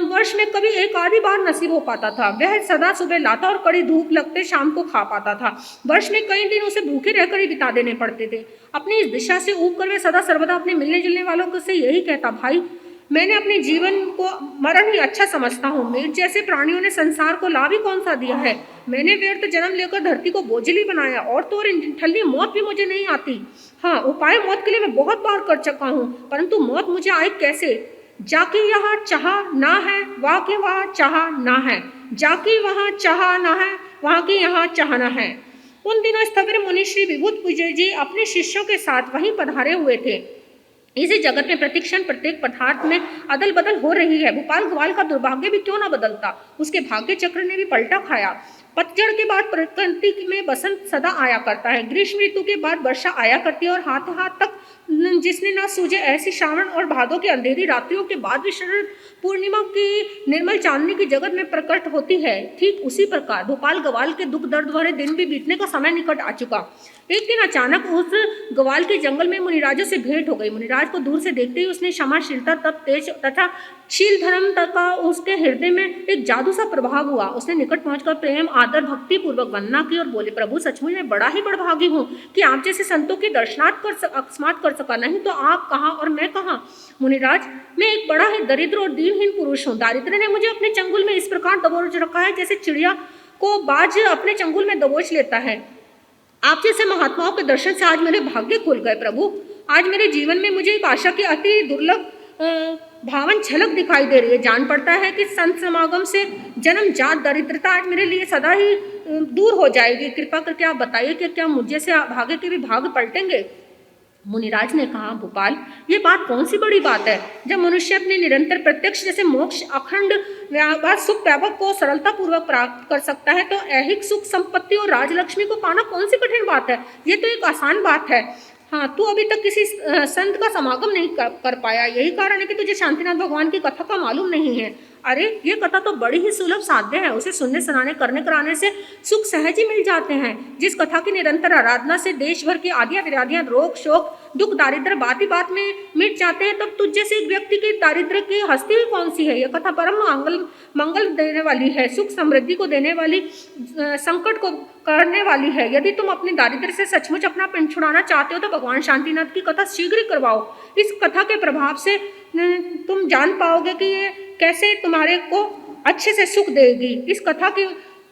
वर्ष में कभी एक आधी बार नसीब हो पाता था। वह सदा सुबह लाता और कड़ी धूप लगते शाम को खा पाता था। वर्ष में कई दिन उसे भूखे रहकर ही बिता देने पड़ते थे। अपनी इस दिशा से ऊब कर वह सदा सर्वदा अपने मिलने जुलने वालों को से यही कहता, भाई मैंने अपने जीवन को मरण ही अच्छा समझता हूँ। मेरे जैसे प्राणियों ने संसार को लाभ ही कौन सा दिया है। मैंने व्यर्थ जन्म लेकर धरती को बोझिली बनाया और तो और ठल्ली मौत भी मुझे नहीं आती। हाँ, उपाय मौत के लिए मैं बहुत बार कर चुका हूँ, परंतु मौत मुझे आए कैसे। जाकी यहाँ चाह ना है, वहाँ के वहाँ चाह ना है। जाकी वहाँ चाह ना है, वहाँ की यहाँ चाह ना है। उन दिनों स्थविर मुनि श्री विभूत विजय जी अपने शिष्यों के साथ वहीं पधारे हुए थे। इसी जगत में प्रतिक्षण प्रत्येक पदार्थ में अदल बदल हो रही है। भूपाल ग्वाल का दुर्भाग्य भी क्यों न बदलता, उसके भाग्य चक्र ने भी पलटा खाया। पतझड़ के बाद प्रकृति में बसंत सदा आया करता है, ग्रीष्म ऋतु के बाद वर्षा आया करती है और हाथ हाथ तक जिसने ना सूझे ऐसी श्रावण और भादों की अंधेरी रात्रियों के बाद भी शरद पूर्णिमा की निर्मल चांदनी की जगत में प्रकट होती है। ठीक उसी प्रकार भोपाल ग्वाल के दुख दर्द भरे दिन भी बीतने का समय निकट आ चुका। एक दिन अचानक उस ग्वाल के जंगल में मुनिराजों से भेंट हो गई। मुनिराज को दूर से देखते ही उसने क्षमाशीलता, तप, तेज तथा शील धर्म तक का उसके हृदय में एक जादू सा प्रभाव हुआ। उसने निकट पहुंचकर प्रेम आदर भक्ति पूर्वक वंदना की और बोले, प्रभु सचमुच मैं बड़ा ही बड़भागी हूँ कि आप जैसे संतों की अकस्मात कर सका, नहीं तो आप कहाँ और मैं कहाँ। मुनिराज, मैं एक बड़ा ही दरिद्र और दीनहीन पुरुष हूँ। दारिद्र्य ने मुझे अपने चंगुल में इस प्रकार दबोच रखा है जैसे चिड़िया को बाज अपने चंगुल में दबोच लेता है। आप जैसे महात्माओं के दर्शन से आज मेरे भाग्य खुल गए। प्रभु, आज मेरे जीवन में मुझे एक आशा की अति दुर्लभ भावन झलक दिखाई दे रही है। जान पड़ता है कि संत समागम से जन्म जात दरिद्रता आज मेरे लिए सदा ही दूर हो जाएगी। कृपा करके आप बताइए कि क्या मुझे से भाग्य के भी भाग पलटेंगे। मुनिराज ने कहा, भोपाल, ये बात कौन सी बड़ी बात है। जब मनुष्य अपने निरंतर प्रत्यक्ष जैसे मोक्ष अखंड सुख व्यापक को सरलता पूर्वक प्राप्त कर सकता है, तो ऐहिक सुख संपत्ति और राजलक्ष्मी को पाना कौन सी कठिन बात है। ये तो एक आसान बात है। हाँ, तू अभी तक किसी संत का समागम नहीं कर पाया, यही कारण है कि तुझे शांतिनाथ भगवान की कथा का मालूम नहीं है। अरे, ये कथा तो बड़ी ही सुलभ साध्य है। उसे सुनने सुनाने करने कराने से सुख सहज ही मिल जाते हैं। जिस कथा की निरंतर आराधना से देश भर की आदियां विरादियां, रोग शोक दुख दारिद्र बात ही बात में मिट जाते हैं, तब तुझ जैसे एक व्यक्ति की दारिद्र की हस्ती ही कौन सी है। यह कथा परम मंगल देने वाली है, सुख समृद्धि को देने वाली, संकट को करने वाली है। यदि तुम अपने दारिद्र से सचमुच अपना पिंड छुड़ाना चाहते हो तो भगवान शांतिनाथ की कथा शीघ्र ही करवाओ। इस कथा के प्रभाव से तुम जान पाओगे कि ये कैसे तुम्हारे को अच्छे से सुख देगी। इस कथा की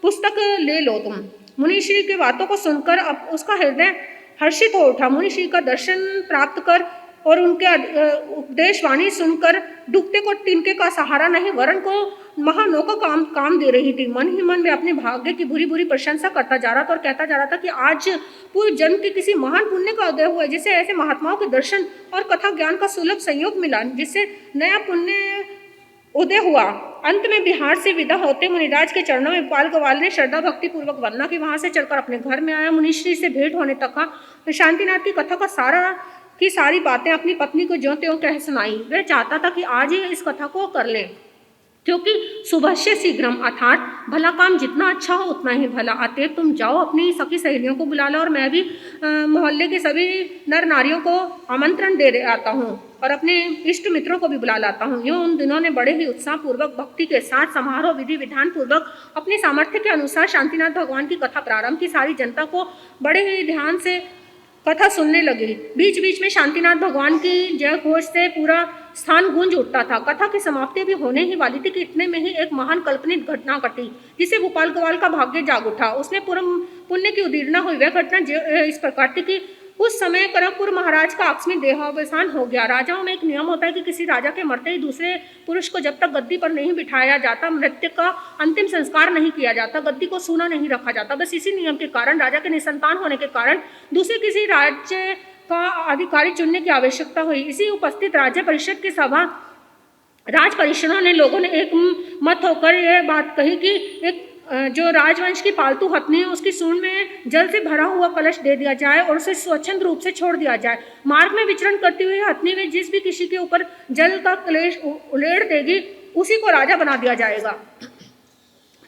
पुस्तक ले लो तुम। मुनिश्री की बातों को सुनकर अब उसका हृदय हर्षित हो उठा। मुनिश्री का दर्शन प्राप्त कर और उनके उपदेश वाणी सुनकर डूबते को तिनके का सहारा नहीं वरण को महानों का काम दे रही थी। मन ही मन में अपने भाग्य की बुरी बुरी प्रशंसा करता जा रहा था और कहता जा रहा था कि आज पूर्व जन्म के किसी महान पुण्य का उदय हुआ, जिसे ऐसे महात्माओं के दर्शन और कथा ज्ञान का सुलभ संयोग मिला, जिससे नया पुण्य उदय हुआ। अंत में बिहार से विदा होते मुनिराज के चरणों में भोपाल ग्वाल ने श्रद्धा भक्ति पूर्वक वंदना की। वहां से चलकर अपने घर में आया। मुनिश्री से भेंट होने तक का शांतिनाथ की कथा का सारी बातें अपनी पत्नी को ज्यों त्यों कह सुनाई। वह चाहता था कि आज ही इस कथा को कर ले, क्योंकि सुबह से शीघ्रम अर्थात भला काम जितना अच्छा हो उतना ही भला। अतएव तुम जाओ, अपनी सखी सहेलियों को बुला लो और मैं भी मोहल्ले के सभी नर नारियों को आमंत्रण दे आता हूँ और अपने इष्ट मित्रों को भी बुला लाता हूँ। यूँ उन दिनों ने बड़े ही उत्साह पूर्वक भक्ति के साथ समारोह विधि विधान पूर्वक अपने सामर्थ्य के अनुसार शांतिनाथ भगवान की कथा प्रारंभ की। सारी जनता को बड़े ही ध्यान से कथा सुनने लगी। बीच बीच में शांतिनाथ भगवान की जय घोष से पूरा स्थान गूंज उठता था। कथा की समाप्ति भी होने ही वाली थी कि इतने में ही एक महान कल्पनित घटना घटी, जिसे भोपाल ग्वाल का भाग्य जाग उठा। उसने पूर्व पुण्य की उदीर्णा हुई। वह घटना इस प्रकार थी कि उस समय कनकपुर महाराज का आकस्मिक देहावसान हो गया। राजाओं में एक नियम होता है कि किसी राजा के मरते ही दूसरे पुरुष को जब तक गद्दी पर नहीं बिठाया जाता, मृत्यु का अंतिम संस्कार नहीं किया जाता, गद्दी को सूना नहीं रखा जाता। बस इसी नियम के कारण, राजा के निसंतान होने के कारण दूसरे किसी राज्य का अधिकारी चुनने की आवश्यकता हुई। इसी उपस्थित राज्य परिषद की राज परिषदों ने लोगों ने एक मत होकर यह बात कही कि एक जो राजवंश की पालतू हथनी है उसकी सूंड में जल से भरा हुआ कलश दे दिया जाए और उसे स्वच्छंद रूप से छोड़ दिया जाए। मार्ग में विचरण करती हुई हथनी में जिस भी किसी के ऊपर जल का कलश उलेड़ देगी उसी को राजा बना दिया जाएगा।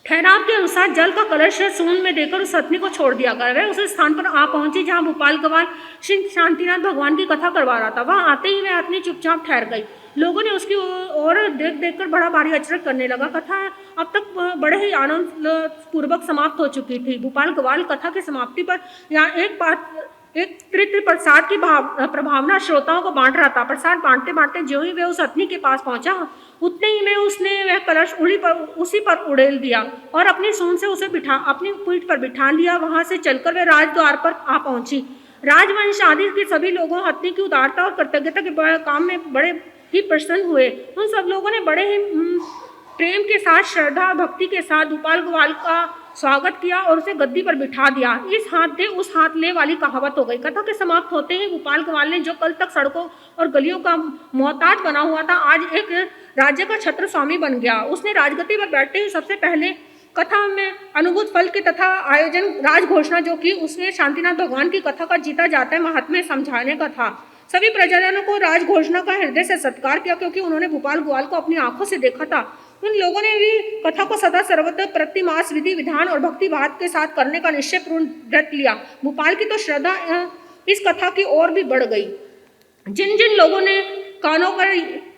ठहराव के अनुसार जल का कलश सूंड में देकर उस हथनी को छोड़ दिया गया। वह उस स्थान पर आ पहुंची जहां भूपाल ग्वाल श्री शांतिनाथ भगवान की कथा करवा रहा था। वहां आते ही वह हथनी चुपचाप ठहर गई। लोगों ने उसकी ओर देख देख कर बड़ा भारी अचरज करने लगा। कथा अब तक बड़े ही आनंद पूर्वक समाप्त हो चुकी थी। भूपाल ग्वाल कथा की समाप्ति पर यहाँ एक तृतीय प्रसाद की प्रभावना श्रोताओं को बांट रहा था। प्रसाद बांटते बांटते जो ही वह उस हथनी के पास पहुंचा उतने ही में उसने वह कलश उसी पर उड़ेल दिया और अपनी सूंड से उसे अपनी पीठ पर बिठा लिया। वहां से चलकर वह राजद्वार पर आ पहुंची। राजवंश आदि के सभी लोगों हथनी की उदारता और कृतज्ञता के काम में बड़े ही प्रसन्न हुए। उन सब लोगों ने बड़े ही प्रेम के साथ, श्रद्धा भक्ति के साथ भूपाल ग्वाल का स्वागत किया और उसे गद्दी पर बिठा दिया। इस हाथ दे उस हाथ ले वाली कहावत हो गई। कथा के समाप्त होते ही भूपाल ग्वाल ने जो कल तक सड़कों और गलियों का मोहताज बना हुआ था आज एक राज्य का छत्र स्वामी बन गया। उसने राजगद्दी पर बैठते ही सबसे पहले कथा में अनुभूत फल के तथा आयोजन राज घोषणा जो की उसने शांतिनाथ भगवान की कथा का जीता जाता है महात्म्य समझाने का था। सभी प्रजाजनों को राज घोषणा का हृदय से सत्कार किया क्योंकि उन्होंने भूपाल ग्वाल को अपनी आंखों से देखा था। उन लोगों ने भी कथा को सदा सर्वदा प्रतिमास विधि विधान और भक्ति भाव के साथ करने का निश्चय पूर्ण व्रत लिया। भूपाल की तो श्रद्धा इस कथा की ओर भी बढ़ गई। जिन जिन लोगों ने कानों पर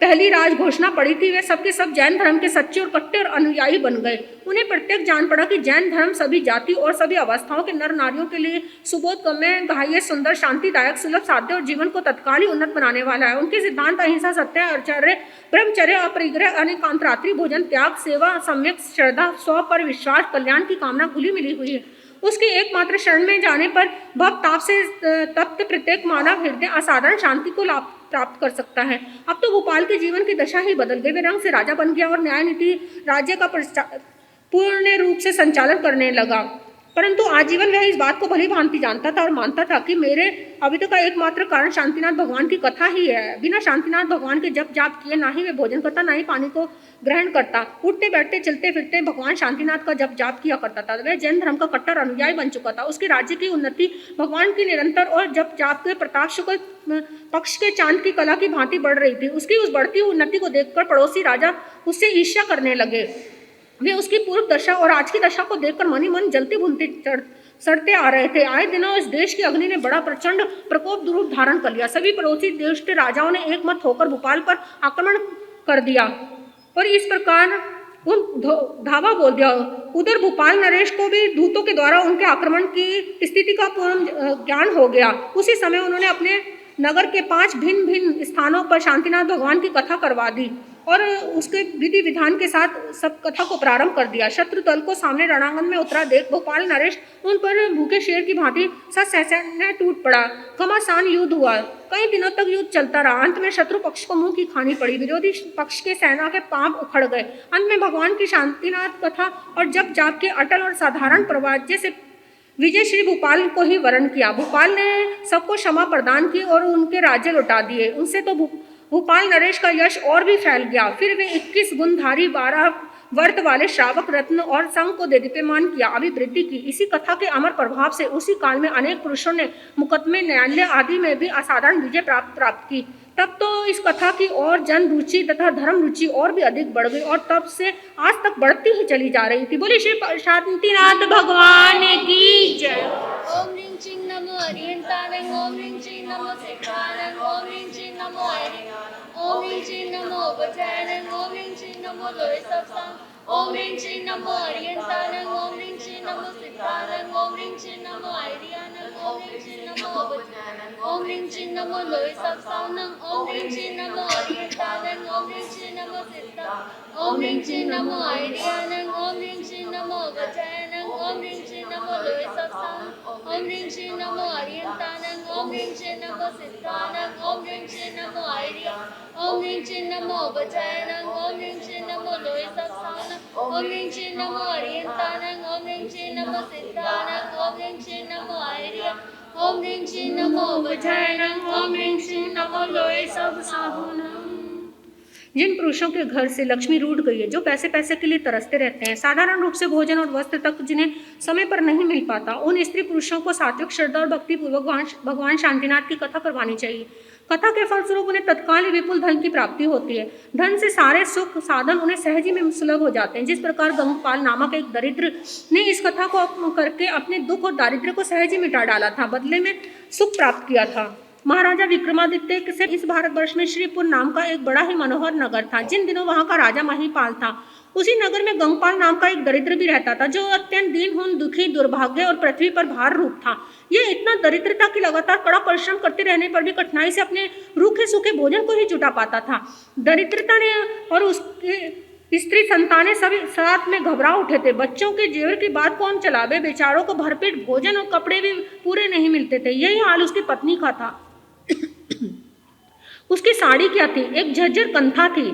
पहली राज घोषणा पड़ी थी वे सबके सब जैन धर्म के सच्चे और कट्टर अनुयायी बन गए। उन्हें प्रत्येक जान पड़ा कि जैन धर्म सभी जाति और सभी अवस्थाओं के नर नारियों के लिए सुबोधगम्य, ग्राह्य, सुंदर, शांतिदायक, सुलभ, साध्य और जीवन को तत्काल ही उन्नत बनाने वाला है। उनके सिद्धांत अहिंसा, सत्य, आचार्य, ब्रह्मचर्य, अपरिग्रह, अनेकांत, रात्रि भोजन, त्याग, सेवा, सम्यक श्रद्धा, स्व पर विश्वास, कल्याण की कामना खुली मिली हुई है। उसके एकमात्र शरण में जाने पर भक्त ताप से तप्त प्रत्येक मानव हृदय असाधारण शांति को प्राप्त कर सकता है। अब तो भोपाल के जीवन की दशा ही बदल गई। वे रंग से राजा बन गया और न्याय नीति राज्य का पूर्ण रूप से संचालन करने लगा। परंतु आजीवन वह इस बात को भली भांति जानता था और मानता था कि मेरे अभी तक का एकमात्र कारण शांतिनाथ भगवान की कथा ही है। बिना शांतिनाथ भगवान के जप जाप किए ना ही वे भोजन करता ना ही पानी को ग्रहण करता। उठते बैठते चलते फिरते भगवान शांतिनाथ का जप जाप किया करता था। वह जैन धर्म का कट्टर अनुयायी बन चुका था। उसके राज्य की उन्नति भगवान की निरंतर और जप जाप के प्रताप शुक्ल पक्ष के चांद की कला की भांति बढ़ रही थी। उसकी उस बढ़ती हुई उन्नति को देखकर पड़ोसी राजा उससे ईर्ष्या करने लगे। वे उसकी पूर्व दशा और आज की दशा को देखकर मन ही मन जलते भुनते सड़ते आ रहे थे। आए दिनों इस देश की अग्नि ने बड़ा प्रचंड प्रकोप रूप धारण कर लिया। सभी पड़ोसी देश के राजाओं ने एक मत होकर भोपाल पर आक्रमण कर दिया और इस प्रकार धावा बोल दिया। उधर भोपाल नरेश को भी दूतों के द्वारा उनके आक्रमण की स्थिति का पूर्ण ज्ञान हो गया। उसी समय उन्होंने अपने नगर के 5 भिन्न भिन्न स्थानों पर शांतिनाथ भगवान की कथा करवा दी और उसके विधि विधान के साथ सब कथा को प्रारंभ कर दिया। शत्रु दल को सामने रणांगन में उतरा देख भोपाल नरेश उन पर भूखे शेर की भांति ससैन्य टूट पड़ा। घमासान युद्ध हुआ। कई दिनों तक युद्ध चलता रहा। अंत में शत्रु पक्ष को मुंह की खानी पड़ी। विरोधी पक्ष के सेना के पांव उखड़ गए। अंत में भगवान की शांतिनाथ कथा और जप जाप के अटल और साधारण प्रवाच्य से विजय श्री भोपाल को ही वरण किया। भोपाल ने सबको क्षमा प्रदान की और उनके राज्य लौटा दिए। उनसे तो भोपाल नरेश का यश और भी फैल गया। फिर वे 21 गुणधारी 12 वर्त वाले श्रावक रत्न और संघ को देदीप्यमान किया, अभिवृद्धि की। इसी कथा के अमर प्रभाव से उसी काल में अनेक पुरुषों ने मुकदमे, न्यायालय आदि में भी असाधारण विजय प्राप्त की। तब तो इस कथा की और जन रुचि तथा धर्म रुचि और भी अधिक बढ़ गई और तब से आज तक बढ़ती ही चली जा रही थी। बोलिए श्री शांतिनाथ भगवान की जय। ओम ह्रीं श्रीं नमो हरियंतानंग, ओम ह्रीं श्रीं नमो सिद्धानंग, ओम ह्रीं श्रीं नमो हरियं, ओम ह्रीं श्रीं नमो बचानंग, ओम ह्रीं श्रीं नमो लोय सत्संग, ओम ह्रीं श्रीं नमो हरियंतानंग, ओम ह्रीं श्रीं नमो सिद्धानंग, ओम ह्रीं श्रीं नमो हरियानंग, ओम ह्रीं श्रीं नमो बचानंग, ओम ह्रीं श्रीं नमो लोय सत्संग, ओम ह्रीं श्रीं नमो हरियंतानंग, ओम ह्रीं श्रीं नमो सिद्धानंग, ओम ह्रीं श्रीं नमो हरियानंग, ओम ह्रीं श्रीं नमो बचानंग, ओम ह्रीं श्रीं नमो लोय सत्संग, ओम ह्रीं श्रीं नमो हरियंतानंग, ओम ह्रीं श्रीं नमो सिद्धानंग, ओम ह्रीं श्रीं नमो हरियानंग, ओम ह्रीं श्रीं नमो बचानंग, ओम ह्रीं श्रीं नमो लोय सत्संग, ओम ह्रीं श्रीं नमो हरियंतानंग, ओम ह्रीं श्रीं नमो सिद्धानंग, ओम ह्रीं श्रीं नमो हरियानंग, ओम ह्रीं श्रीं नमो बचानंग, ओम ह्रीं श्रीं नमो लोय सत्संग। जिन पुरुषों के घर से लक्ष्मी रूठ गई है, जो पैसे पैसे के लिए तरसते रहते हैं, साधारण रूप से भोजन और वस्त्र तक जिन्हें समय पर नहीं मिल पाता, उन स्त्री पुरुषों को सात्विक श्रद्धा और भक्ति पूर्वक भगवान शांतिनाथ की कथा करवानी चाहिए। कथा के फलस्वरूप उन्हें तत्काल ही विपुल धन की प्राप्ति होती है। धन से सारे सुख साधन उन्हें सहज ही में सुलभ हो जाते हैं। जिस प्रकार गंगपाल नामक एक दरिद्र ने इस कथा को करके अपने दुख और दारिद्र्य को सहज ही मिटा डाला था, बदले में सुख प्राप्त किया था। महाराजा विक्रमादित्य से इस भारतवर्ष में श्रीपुर नाम का एक बड़ा ही मनोहर नगर था। जिन दिनों वहां का राजा महिपाल था, उसी नगर में गंगपाल नाम का एक दरिद्र भी रहता था, जो अत्यंत दीनहीन, दुखी, दुर्भाग्य और पृथ्वी पर भार रूप था। यह इतना दरिद्रता की लगातार कड़ा परिश्रम करते रहने पर भी कठिनाई से अपने रूखे सूखे भोजन को ही जुटा पाता था। दरिद्रता ने और उसके स्त्री संतानें सभी साथ में घबरा उठे थे। बच्चों के जेवर की बात कौन चलावे, बेचारों को भरपेट भोजन और कपड़े भी पूरे नहीं मिलते थे। यही हाल उसकी पत्नी का था। उसकी साड़ी क्या थी, एक झज्जर कंथा थी।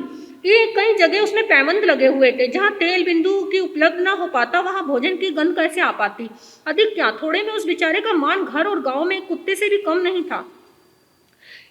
ये कई जगह उसमें पैबंद लगे हुए थे। जहाँ तेल बिंदु की उपलब्ध ना हो पाता, वहाँ भोजन की गंध कैसे आ पाती। अधिक क्या, थोड़े में उस बेचारे का मान घर और गांव में कुत्ते से भी कम नहीं था।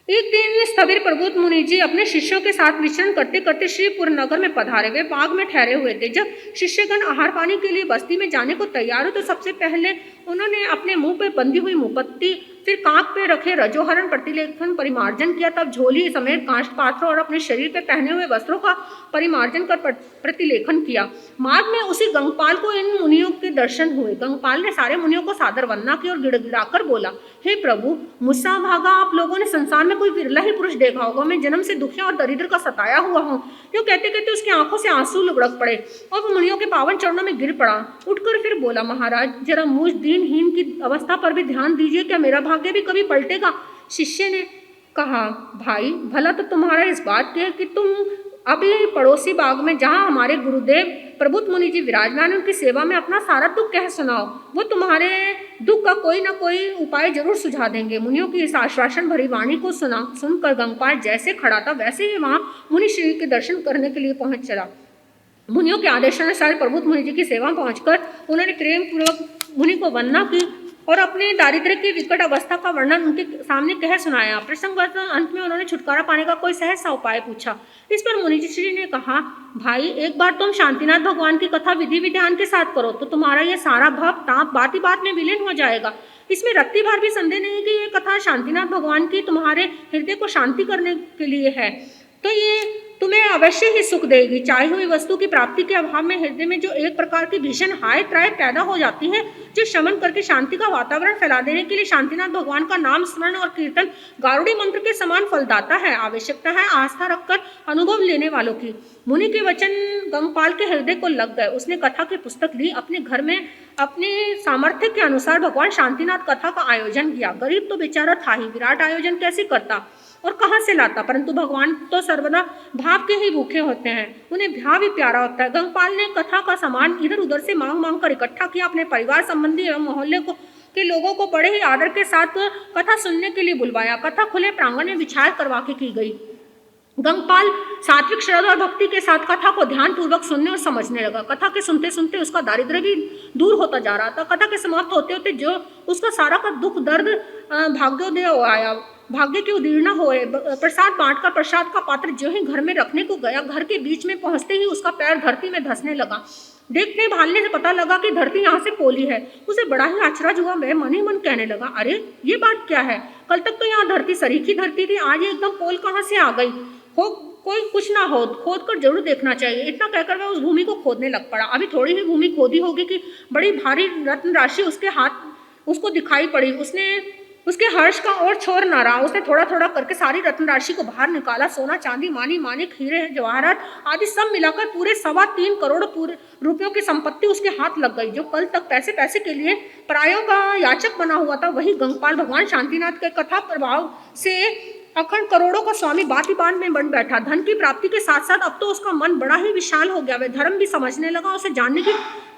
एक दिन स्थविर प्रबुद्ध मुनि जी अपने शिष्यों के साथ विचरण करते करते श्रीपुर नगर में पधारे। वे बाग में ठहरे हुए थे। जब शिष्यगण आहार पानी के लिए बस्ती में जाने को तैयार हो, तो सबसे पहले उन्होंने अपने मुंह पर बंधी हुई मुंहपत्ती, फिर कांख पे रखे रजोहरण प्रतिलेखन परिमार्जन किया। तब झोली समेत कांच पात्र और अपने शरीर पे पहने हुए वस्त्रों का परिमार्जन कर प्रतिलेखन किया। मार्ग में उसी गंगपाल को इन मुनियों के दर्शन हुए। गंगपाल ने सारे मुनियों को सादर वंदना की और गिड़गिड़ाकर बोला, हे प्रभु, मुझसा भागा आप लोगों ने संसार में कोई विरला ही पुरुष देखा होगा। मैं जन्म से दुखिया और दरिद्र का सताया हुआ हूँ। यूँ कहते कहते उसकी आंखों से आंसू लुढ़क पड़े और वो मुनियों के पावन चरणों में गिर पड़ा। उठकर फिर बोला, महाराज, जरा मुझ दीनहीन की अवस्था पर भी ध्यान दीजिए। क्या मेरा भाग्य भी कभी पलटेगा? शिष्य ने कहा, भाई, भला तो तुम्हारा इस बात की है कि तुम अभी पड़ोसी बाग में, जहाँ हमारे गुरुदेव प्रबुद्ध मुनि जी विराजमान, उनकी सेवा में अपना सारा दुख कह सुनाओ। वो तुम्हारे दुख का कोई ना कोई उपाय जरूर सुझा देंगे। मुनियों की इस आश्वासन भरी वाणी को सुनकर गंगपाल जैसे खड़ा था वैसे ही वहाँ मुनि श्री के दर्शन करने के लिए पहुंच चला। मुनियों के आदेशानुसार प्रबुद्ध मुनि जी की सेवा पहुंचकर उन्होंने प्रेम पूर्वक मुनि को वंदना की और अपने दारिद्र्य की विकट अवस्था का वर्णन उनके सामने कह सुनाया। प्रसंगवश अंत में उन्होंने छुटकारा पाने का कोई सहज सा उपाय पूछा। इस पर मुनि श्री ने कहा, भाई, एक बार तुम शांतिनाथ भगवान की कथा विधि विधान के साथ करो तो तुम्हारा ये सारा भव ताप बात ही बात में विलीन हो जाएगा। इसमें रत्ती भर भी संदेह नहीं कि ये कथा शांतिनाथ भगवान की तुम्हारे हृदय को शांति करने के लिए है, तो ये तुम्हें अवश्य ही सुख देगी। चाही हुई वस्तु की प्राप्ति के अभाव में हृदय में जो एक प्रकार की भीषण हाय त्राय पैदा हो जाती है, जो शमन करके शांति का वातावरण फैला देने के लिए शांतिनाथ भगवान का नाम स्मरण और कीर्तन गारुड़ी मंत्र के समान फलदाता है। आवश्यकता है आस्था रखकर अनुभव लेने वालों की। मुनि के वचन गंगपाल के हृदय को लग गए। उसने कथा की पुस्तक ली, अपने घर में अपने सामर्थ्य के अनुसार भगवान शांतिनाथ कथा का आयोजन किया। गरीब तो बेचारा था ही, विराट आयोजन कैसे करता और कहाँ से लाता, परंतु भगवान तो सर्वदा भाव के ही भूखे होते हैं, उन्हें भाव ही प्यारा होता है। गंगपाल ने कथा का सामान इधर उधर से मांग मांग कर इकट्ठा किया। अपने परिवार संबंधी एवं मोहल्ले के लोगों को बड़े ही आदर के साथ कथा सुनने के लिए बुलवाया। कथा खुले प्रांगण में विचार करवा के की गई। गंगपाल सात्विक श्रद्धा और भक्ति के साथ कथा को ध्यान पूर्वक सुनने और समझने लगा। कथा के सुनते सुनते उसका दारिद्र्य भी दूर होता जा रहा था। कथा के समाप्त होते होते जो उसका सारा का दुख दर्द भाग्योदय आया, भाग्य की उदीर्णा होए। प्रसाद बांटकर प्रसाद का पात्र जो ही घर में रखने को गया, घर के बीच में पहुंचते ही उसका पैर धरती में धंसने लगा। देखने भालने से पता लगा कि धरती यहाँ से पोली है। उसे बड़ा ही आश्चर्य हुआ। वह मन ही मन कहने लगा, अरे ये बात क्या है, कल तक तो यहाँ धरती सरीखी धरती थी, आज ये एकदम पोल कहाँ से आ गई। कोई कुछ ना हो, खोद कर जरूर देखना चाहिए। इतना कहकर वह उस भूमि को खोदने लग पड़ा। अभी थोड़ी ही भूमि खोदी होगी कि बड़ी भारी रत्न राशि उसके हाथ उसको दिखाई पड़ी। उसके हर्ष का और छोर न रहा। उसने थोड़ा थोड़ा करके सारी रत्न राशि को बाहर निकाला। सोना, चांदी, मानिक, हीरे, जवाहरात आदि सब मिलाकर पूरे 3.25 करोड़ रुपयों की संपत्ति उसके हाथ लग गई। जो कल तक पैसे पैसे के लिए परायों का याचक बना हुआ था, वही गंगपाल भगवान शांतिनाथ के कथा प्रभाव से अखंड करोड़ों का स्वामी बात ही बात में बन बैठा। धन की प्राप्ति के साथ साथ अब तो उसका मन बड़ा ही विशाल हो गया। वह धर्म भी समझने लगा। उसे जानने की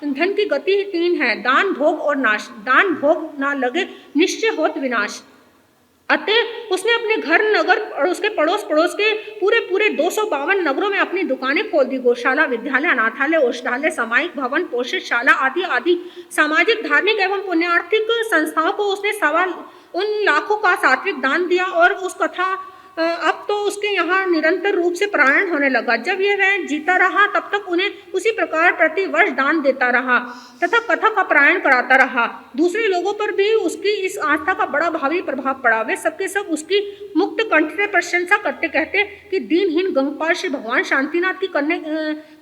धन की गति ही 3 है, दान, भोग और नाश। दान भोग ना लगे, निश्चय होत विनाश। अतः उसने अपने घर, नगर और उसके पड़ोस के पूरे 252 नगरों में अपनी दुकानें खोल दी। गौशाला, विद्यालय, अनाथालय, औषधालय, सामायिक भवन, पोषणशाला आदि सामाजिक, धार्मिक एवं पुण्यार्थिक संस्थाओं को उसने उन लाखों का सात्विक दान दिया और उस कथा अब तो उसके यहाँ निरंतर रूप से पलायन होने लगा। जब यह वह जीता रहा तब तक उन्हें उसी प्रकार प्रति वर्ष दान देता रहा तथा कथा का पारायण कराता रहा। दूसरे लोगों पर भी उसकी इस आस्था का बड़ा भारी प्रभाव पड़ा। वे सबके सब उसकी मुक्त कंठ से प्रशंसा करते, कहते कि दीनहीन गंगपाल श्री भगवान शांतिनाथ की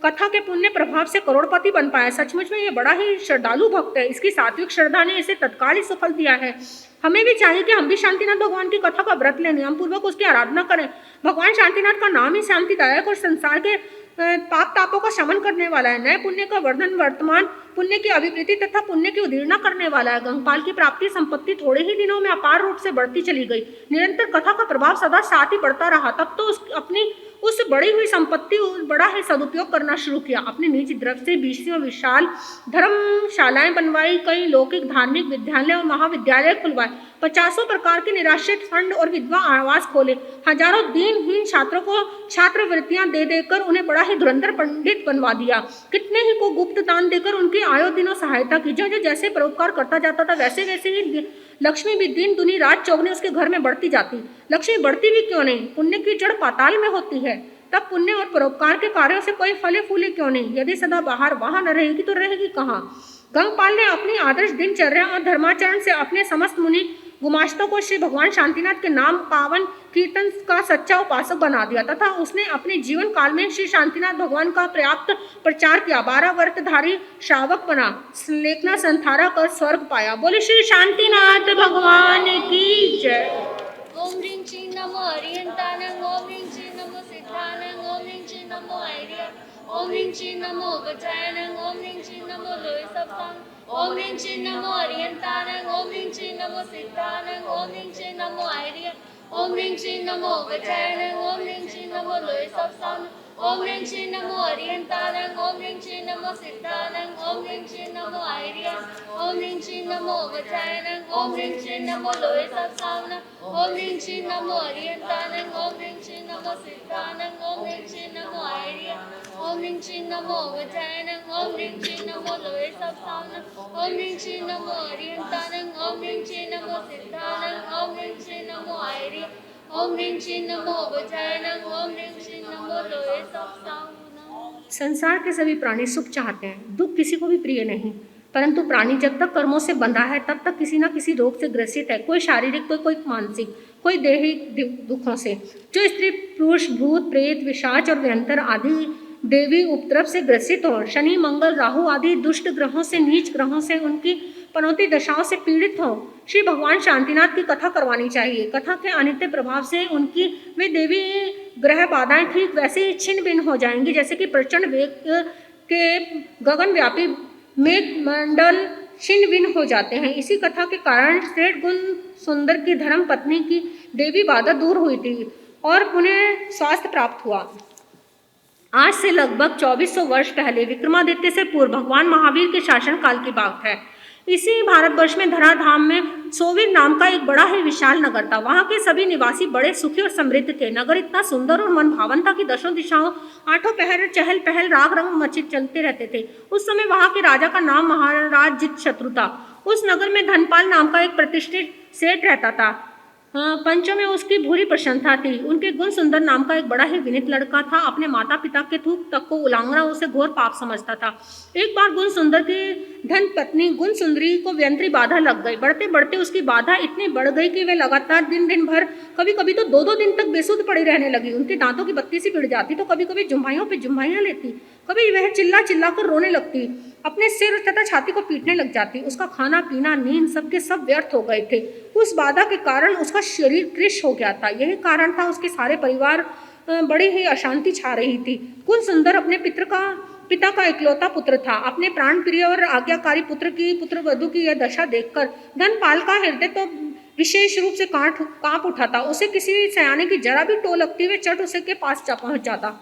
कथा के पुण्य प्रभाव से करोड़पति बन पाया। सचमुच में ये बड़ा ही श्रद्धालु भक्त है। इसकी सात्विक श्रद्धा ने इसे तत्काल ही सफल दिया है। हमें भी चाहिए कि हम भी शांतिनाथ भगवान की कथा का व्रत लें, नियम पूर्वक उसकी आराधना करें। भगवान शांतिनाथ का नाम ही शांतिदायक और संसार के पाप तापों का शमन करने वाला है। नए पुण्य का वर्धन, वर्तमान पुण्य की अभिवृद्धि तथा पुण्य की उदीर्णा करने वाला है। गंगपाल की प्राप्ति संपत्ति थोड़े ही दिनों में अपार रूप से बढ़ती चली गई। निरंतर कथा का प्रभाव सदा साथ ही बढ़ता रहा। तब तो अपनी उस बढ़ी हुई संपत्ति बड़ा ही सदुपयोग करना शुरू किया। अपने निज द्रव्य से 20 विशाल धर्मशालाएं बनवाई, कई लौकिक धार्मिक विद्यालय और महाविद्यालय खुलवाए, 50 प्रकार के निराश्रित फंड और विधवा आवास खोले, हजारों दीनहीन छात्रों को छात्रवृत्तियां दे देकर उन्हें बड़ा ही धुरंधर पंडित बनवा दिया। कितने ही को गुप्त दान देकर उनकी आयो दिनों सहायता की। जो जैसे परोपकार करता जाता था वैसे वैसे ही लक्ष्मी भी दिन दुनी रात चौगने उसके घर में बढ़ती जाती। लक्ष्मी बढ़ती भी क्यों नहीं, पुण्य की जड़ पाताल में होती है। तब पुण्य और परोपकार के कार्यों से कोई फले फूले क्यों नहीं। यदि सदा बाहर वहां न रहेगी तो रहेगी कहाँ। गंगपाल ने अपनी आदर्श दिनचर्या और धर्माचरण से अपने समस्त मुनि गुमास्तों को श्री भगवान शांतिनाथ के नाम पावन कीर्तन का सच्चा उपासक बना दिया तथा उसने अपने जीवन काल में श्री शांतिनाथ भगवान का पर्याप्त प्रचार किया। 12 व्रतधारी श्रावक बना, लेखना संथारा कर स्वर्ग पाया। बोले श्री शांतिनाथ भगवान की जय। ओम ह्रीं श्रीं नमो हरिहंतानं, ओम ह्रीं श्रीं नमो सिद्धानं, ओम ह्रीं श्रीं नमो ऐर्य, ओम ह्रीं श्रीं नमो गजाननं, ओम ह्रीं श्रीं नमो लोयसप्तां, ओम ह्रीं श्रीं नमो हरिहंतानं, ओम ह्रीं श्रीं नमो सिद्धानं, ओम ह्रीं श्रीं नमो ऐर्य, ओम ह्रीं श्रीं नमो गजाननं, ओम ह्रीं श्रीं नमो लोयसप्तां, ओम ह्रीं श्रीं नमो हरिहंतानं, ओम ह्रीं श्रीं नमो सिद्धानं, ओम ह्रीं श्रीं नमो ऐर्य, ओम ह्रीं श्रीं नमो गजाननं, ओम ह्रीं श्रीं नमो लोयसप्तां, ओम ह्रीं श्रीं नमो हरिहंतानं, ओम ह्रीं श्रीं नमो सिद्धानं, ओम ह्रीं श्रीं नमो ऐर्य, ओम ह्रीं श्रीं नमो गजाननं, ओम ह्रीं श्रीं नमो लोयसप्तां, ओम ह्रीं श्रीं नमो हरिहंतानं, ओम ह्रीं श्रीं नमो सिद्धानं, ओम ह्रीं श्रीं नमो ऐर्य, ओम ह्रीं श्रीं नमो गजाननं, ओम ह्रीं श्रीं नमो लोयसप्तां। संसार के सभी प्राणी सुख चाहते हैं, दुख किसी को भी प्रिय नहीं। परंतु प्राणी जब तक कर्मों से बंधा है तब तक किसी न किसी रोग से ग्रसित है, कोई शारीरिक तो कोई मानसिक, कोई दैहिक दुखों से। जो स्त्री पुरुष भूत प्रेत विशाच और व्यंतर आदि देवी उपद्रव से ग्रसित हो, शनि मंगल राहु आदि दुष्ट ग्रहों से, नीच ग्रहों से, उनकी पनौती दशाओं से पीड़ित हो, श्री भगवान शांतिनाथ की कथा करवानी चाहिए। कथा के अनित्य प्रभाव से उनकी वे देवी ग्रह बाधाएं ठीक वैसे ही छिन्न भिन्न हो जाएंगी जैसे कि प्रचंड वेग के गगनव्यापी मेघ मंडल छिन्न भिन्न हो जाते हैं। इसी कथा के कारण श्रेष्ठ गुण सुंदर की धर्म पत्नी की देवी बाधा दूर हुई थी और उन्हें स्वास्थ्य प्राप्त हुआ। आज से लगभग 2400 वर्ष पहले विक्रमादित्य से पूर्व भगवान महावीर के शासन काल की बात है। इसी भारतवर्ष में धराधाम में सोवीर नाम का एक बड़ा ही विशाल नगर था। वहाँ के सभी निवासी बड़े सुखी और समृद्ध थे। नगर इतना सुंदर और मनभावन था कि दशों दिशाओं आठों पहर चहल पहल राग रंग मचित चलते रहते थे। उस समय वहाँ के राजा का नाम महाराज जित शत्रु था। उस नगर में धनपाल नाम का एक प्रतिष्ठित सेठ रहता था। पंचों में उसकी भूरी प्रशंसा थी। उनके गुण सुंदर नाम का एक बड़ा ही विनीत लड़का था। अपने माता पिता के थूक तक को उल्लंघना उसे घोर पाप समझता था। एक बार गुण सुंदर की धन पत्नी गुण सुंदरी को व्यंत्री बाधा लग गई। बढ़ते बढ़ते उसकी बाधा इतनी बढ़ गई कि वे लगातार दिन दिन भर, कभी कभी तो 2-2 दिन तक बेसुध पड़ी रहने लगी। उनके दांतों की बत्ती सी पिट जाती तो कभी कभी जुम्हाइयों पे जुम्हाइयाँ लेती, कभी वह चिल्ला चिल्ला कर रोने लगती, अपने सिर तथा छाती को पीटने लग जाती। उसका खाना पीना नींद सबके सब व्यर्थ हो गए थे। उस बाधा के कारण उसका शरीर कृश हो गया था। यही कारण था उसके सारे परिवार बड़ी ही अशांति छा रही थी। कुल सुंदर अपने पिता का इकलौता पुत्र था। अपने प्राण प्रिय और आज्ञाकारी पुत्र वधु की यह दशा देखकर धनपाल का हृदय तो विशेष रूप से कांप उठा था। उसे किसी सयाने की जरा भी टो लगती वे चट उसे के पास जा पहुंच जाता।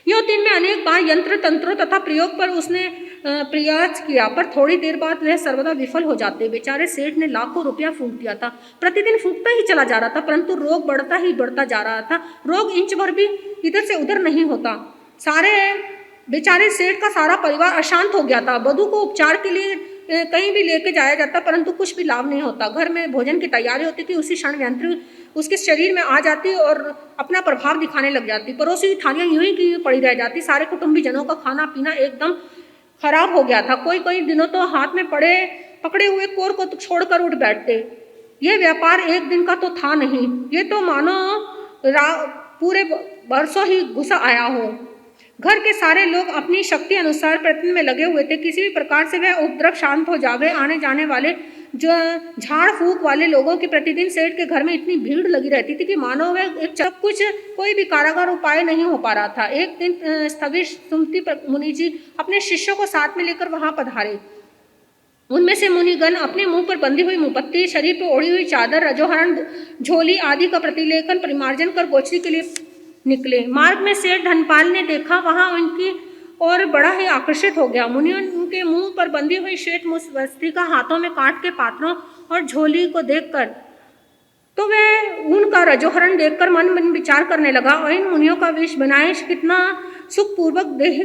यह दिन में अनेक बार यंत्र तंत्रों तथा प्रयोग पर उसने प्रयास किया, पर थोड़ी देर बाद वह सर्वदा विफल हो जाते। बेचारे सेठ ने लाखों रुपया फूंक दिया था। प्रतिदिन फूंकता ही चला जा रहा था, परंतु रोग बढ़ता ही बढ़ता जा रहा था। रोग इंच भर भी इधर से उधर नहीं होता। सारे बेचारे सेठ का सारा परिवार अशांत हो गया था। वधु को उपचार के लिए कहीं भी लेके जाया जाता, परंतु कुछ भी लाभ नहीं होता। घर में भोजन की तैयारी होती थी, उसी क्षण यंत्र उसके शरीर में आ जाती और अपना प्रभाव दिखाने लग जाती। पड़ोसी की थालियाँ यूं ही की पड़ी रह जाती। सारे कुटुंबीजनों का खाना पीना एकदम खराब हो गया था। कोई कई दिनों तो हाथ में पकड़े हुए कोर को छोड़कर उठ बैठते। यह व्यापार एक दिन का तो था नहीं, ये तो मानो पूरे बरसों ही घुसा आया हो। घर के सारे लोग अपनी शक्ति अनुसार प्रयत्न में लगे हुए थे। किसी भी प्रकार से वह उपद्रव शांत हो जावे। आने जाने वाले जो झाड़ फूक वाले लोगों की प्रतिदिन सेठ के घर में इतनी भीड़ लगी रहती थी कि मानो वह एक सब कुछ कोई भी कारागार उपाय नहीं हो पा रहा था। एक दिन स्थविर सुमति मुनि जी अपने शिष्यों को साथ में लेकर वहां पधारे। उनमें से मुनिगण अपने मुंह पर बंधी हुई मुपत्ति, शरीर पर ओढ़ी हुई चादर, रजोहरण, झोली आदि का प्रतिलेखन परिमार्जन कर गोचरी के लिए निकले। मार्ग में सेठ धनपाल ने देखा, वहां उनकी और बड़ा ही आकर्षित हो गया। मुनियों उनके मुंह पर बंधी हुई श्वेत वस्त्रिका, हाथों में काठ के पात्रों और झोली को देखकर तो वह उनका रजोहरण देखकर मन विचार करने लगा और इन मुनियों का वेश बनाए कितना सुखपूर्वक देह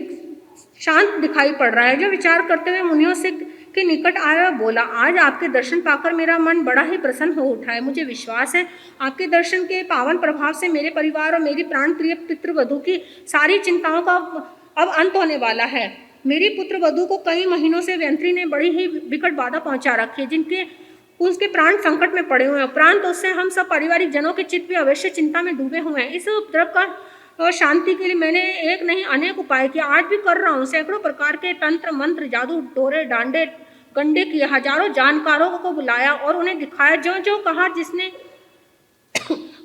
शांत दिखाई पड़ रहा है। जो विचार करते हुए मुनियों से के निकट आया, बोला, आज आपके दर्शन पाकर मेरा मन बड़ा ही प्रसन्न हो उठा है। मुझे विश्वास है आपके दर्शन के पावन प्रभाव से मेरे परिवार और मेरी प्राण प्रिय पितृवधू की सारी चिंताओं का अब अंत होने वाला है। मेरी पुत्र वधू को कई महीनों से व्यंत्री ने बड़ी ही विकट बाधा पहुंचा रखी है, जिनके उसके प्राण संकट में पड़े हुए हैं। उपरांत उससे हम सब पारिवारिक जनों के चित्त भी अवश्य चिंता में डूबे हुए हैं। इस उपद्रव का और शांति के लिए मैंने एक नहीं अनेक उपाय किए, आज भी कर रहा हूँ। सैकड़ों प्रकार के तंत्र मंत्र, जादू टोरे डांडे गंडे किए, हजारों जानकारों को बुलाया और उन्हें दिखाया, जो जो कहा जिसने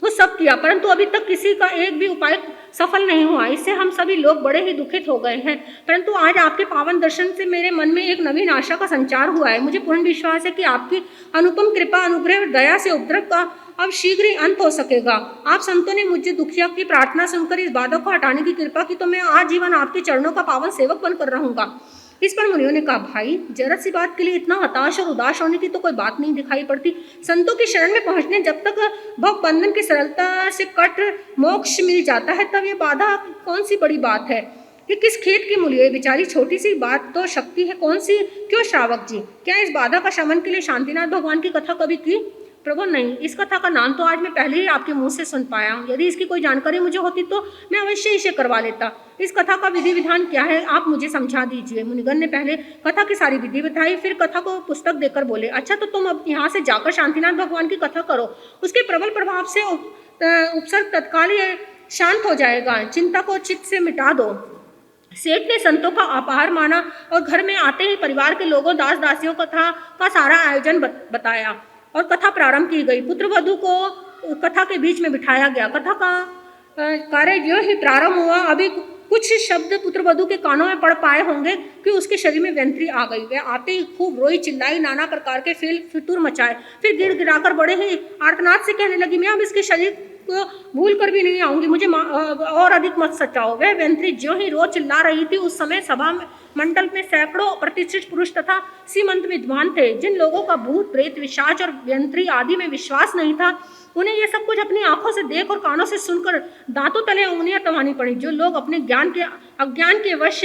वो सब किया, परंतु अभी तक किसी का एक भी उपाय सफल नहीं हुआ। इससे हम सभी लोग बड़े ही दुखित हो गए हैं। परंतु आज आपके पावन दर्शन से मेरे मन में एक नवीन आशा का संचार हुआ है। मुझे पूर्ण विश्वास है कि आपकी अनुपम कृपा, अनुग्रह और दया से उपद्रव का अब शीघ्र ही अंत हो सकेगा। आप संतों ने मुझे दुखिया की प्रार्थना सुनकर इस बाधा को हटाने की कृपा की, तो मैं आजीवन आपके चरणों का पावन सेवक बनकर रहूंगा। इस पर मुनियों ने कहा, भाई जरा सी बात के लिए इतना हताश और उदास होने की तो कोई बात नहीं दिखाई पड़ती। संतों की शरण में पहुंचने जब तक भव बंधन की सरलता से कट मोक्ष मिल जाता है, तब ये बाधा कौन सी बड़ी बात है। ये किस खेत की मूल्य है, बेचारी छोटी सी बात तो शक्ति है कौन सी। क्यों श्रावक जी, क्या इस बाधा का शमन के लिए शांतिनाथ भगवान की कथा कभी की? प्रभु नहीं, इस कथा का नाम तो आज मैं पहले ही आपके मुंह से सुन पाया हूँ। यदि इसकी कोई जानकारी मुझे होती तो मैं अवश्य इसे करवा लेता। इस कथा का विधि विधान क्या है, आप मुझे समझा दीजिए। मुनिगण ने पहले कथा की सारी विधि बताई, फिर कथा को पुस्तक देकर बोले, अच्छा तो तुम अब यहाँ से जाकर शांतिनाथ भगवान की कथा करो। उसके प्रबल प्रभाव से उपसर्ग तत्काल ही शांत हो जाएगा। चिंता को चित्त से मिटा दो। सेठ ने संतों का आभार माना और घर में आते ही परिवार के लोगों, दास दासियों कथा का सारा आयोजन बताया और कथा प्रारंभ की गई। पुत्रवधू को कथा के बीच में बिठाया गया। कथा का कार्य जो ही प्रारंभ हुआ, अभी कुछ शब्द पुत्रवधू के कानों में पड़ पाए होंगे कि उसके शरीर में व्यंत्री आ गई। वह आते ही खूब रोई, चिल्लाई, नाना प्रकार के फितूर मचाए, फिर गिर गिराकर बड़े ही आर्तनाद से कहने लगी, मैं अब इसके शरीर को भूल कर भी नहीं आऊंगी, मुझे और अधिक मत सचाओ। वह व्यंत्री जो ही रो चिल्ला रही थी, उस समय सभा मंडल में सैकड़ों प्रतिष्ठित पुरुष तथा सीमंत विद्वान थे। जिन लोगों का भूत प्रेत विशाच और व्यंत्री आदि में विश्वास नहीं था, उन्हें यह सब कुछ अपनी आंखों से देख और कानों से सुनकर दांतों तले उंगलियां तवानी पड़ी। जो लोग अपने अज्ञान के वश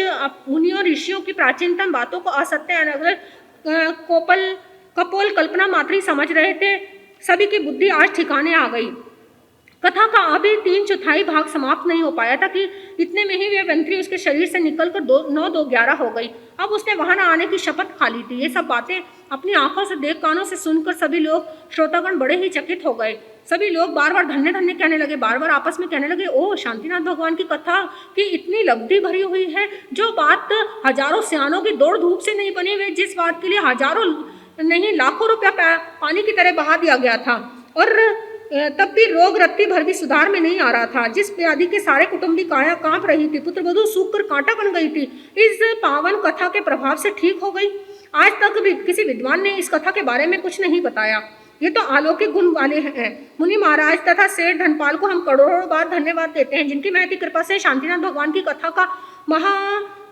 मुनियों ऋषियों की प्राचीनतम बातों को असत्य कपोल कल्पना मात्र ही समझ रहे थे, सभी की बुद्धि आज ठिकाने आ गई। कथा का अभी 3/4 भाग समाप्त नहीं हो पाया था कि इतने में ही वह व्यंत्री उसके शरीर से निकलकर 9-2-11 हो गई। अब उसने वहां न आने की शपथ खा ली थी। ये सब बातें अपनी आंखों से देख, कानों से सुनकर सभी लोग श्रोतागण बड़े ही चकित हो गए। सभी लोग बार बार धन्य धन्य कहने लगे, बार बार आपस में कहने लगे, ओह शांतिनाथ भगवान की कथा की इतनी लब्धि भरी हुई है, जो बात हजारों सियानों की दौड़ धूप से नहीं बनी हुई, जिस बात के लिए हजारों नहीं लाखों रुपया पानी की तरह बहा दिया गया था, और तब भी रोग रत्ती भर भी सुधार में नहीं आ रहा था। जिस व्याधि के सारे कुटुंबी काया कांप रही थी, पुत्रवधू सूख कर कांटा बन गई थी, इस पावन कथा के प्रभाव से ठीक हो गई। आज तक भी किसी विद्वान ने इस कथा के बारे में कुछ नहीं बताया। ये तो अलौकिक गुण वाले हैं। मुनि महाराज तथा सेठ धनपाल को हम करोड़ों बार धन्यवाद देते हैं, जिनकी महती कृपा से शांतिनाथ भगवान की कथा का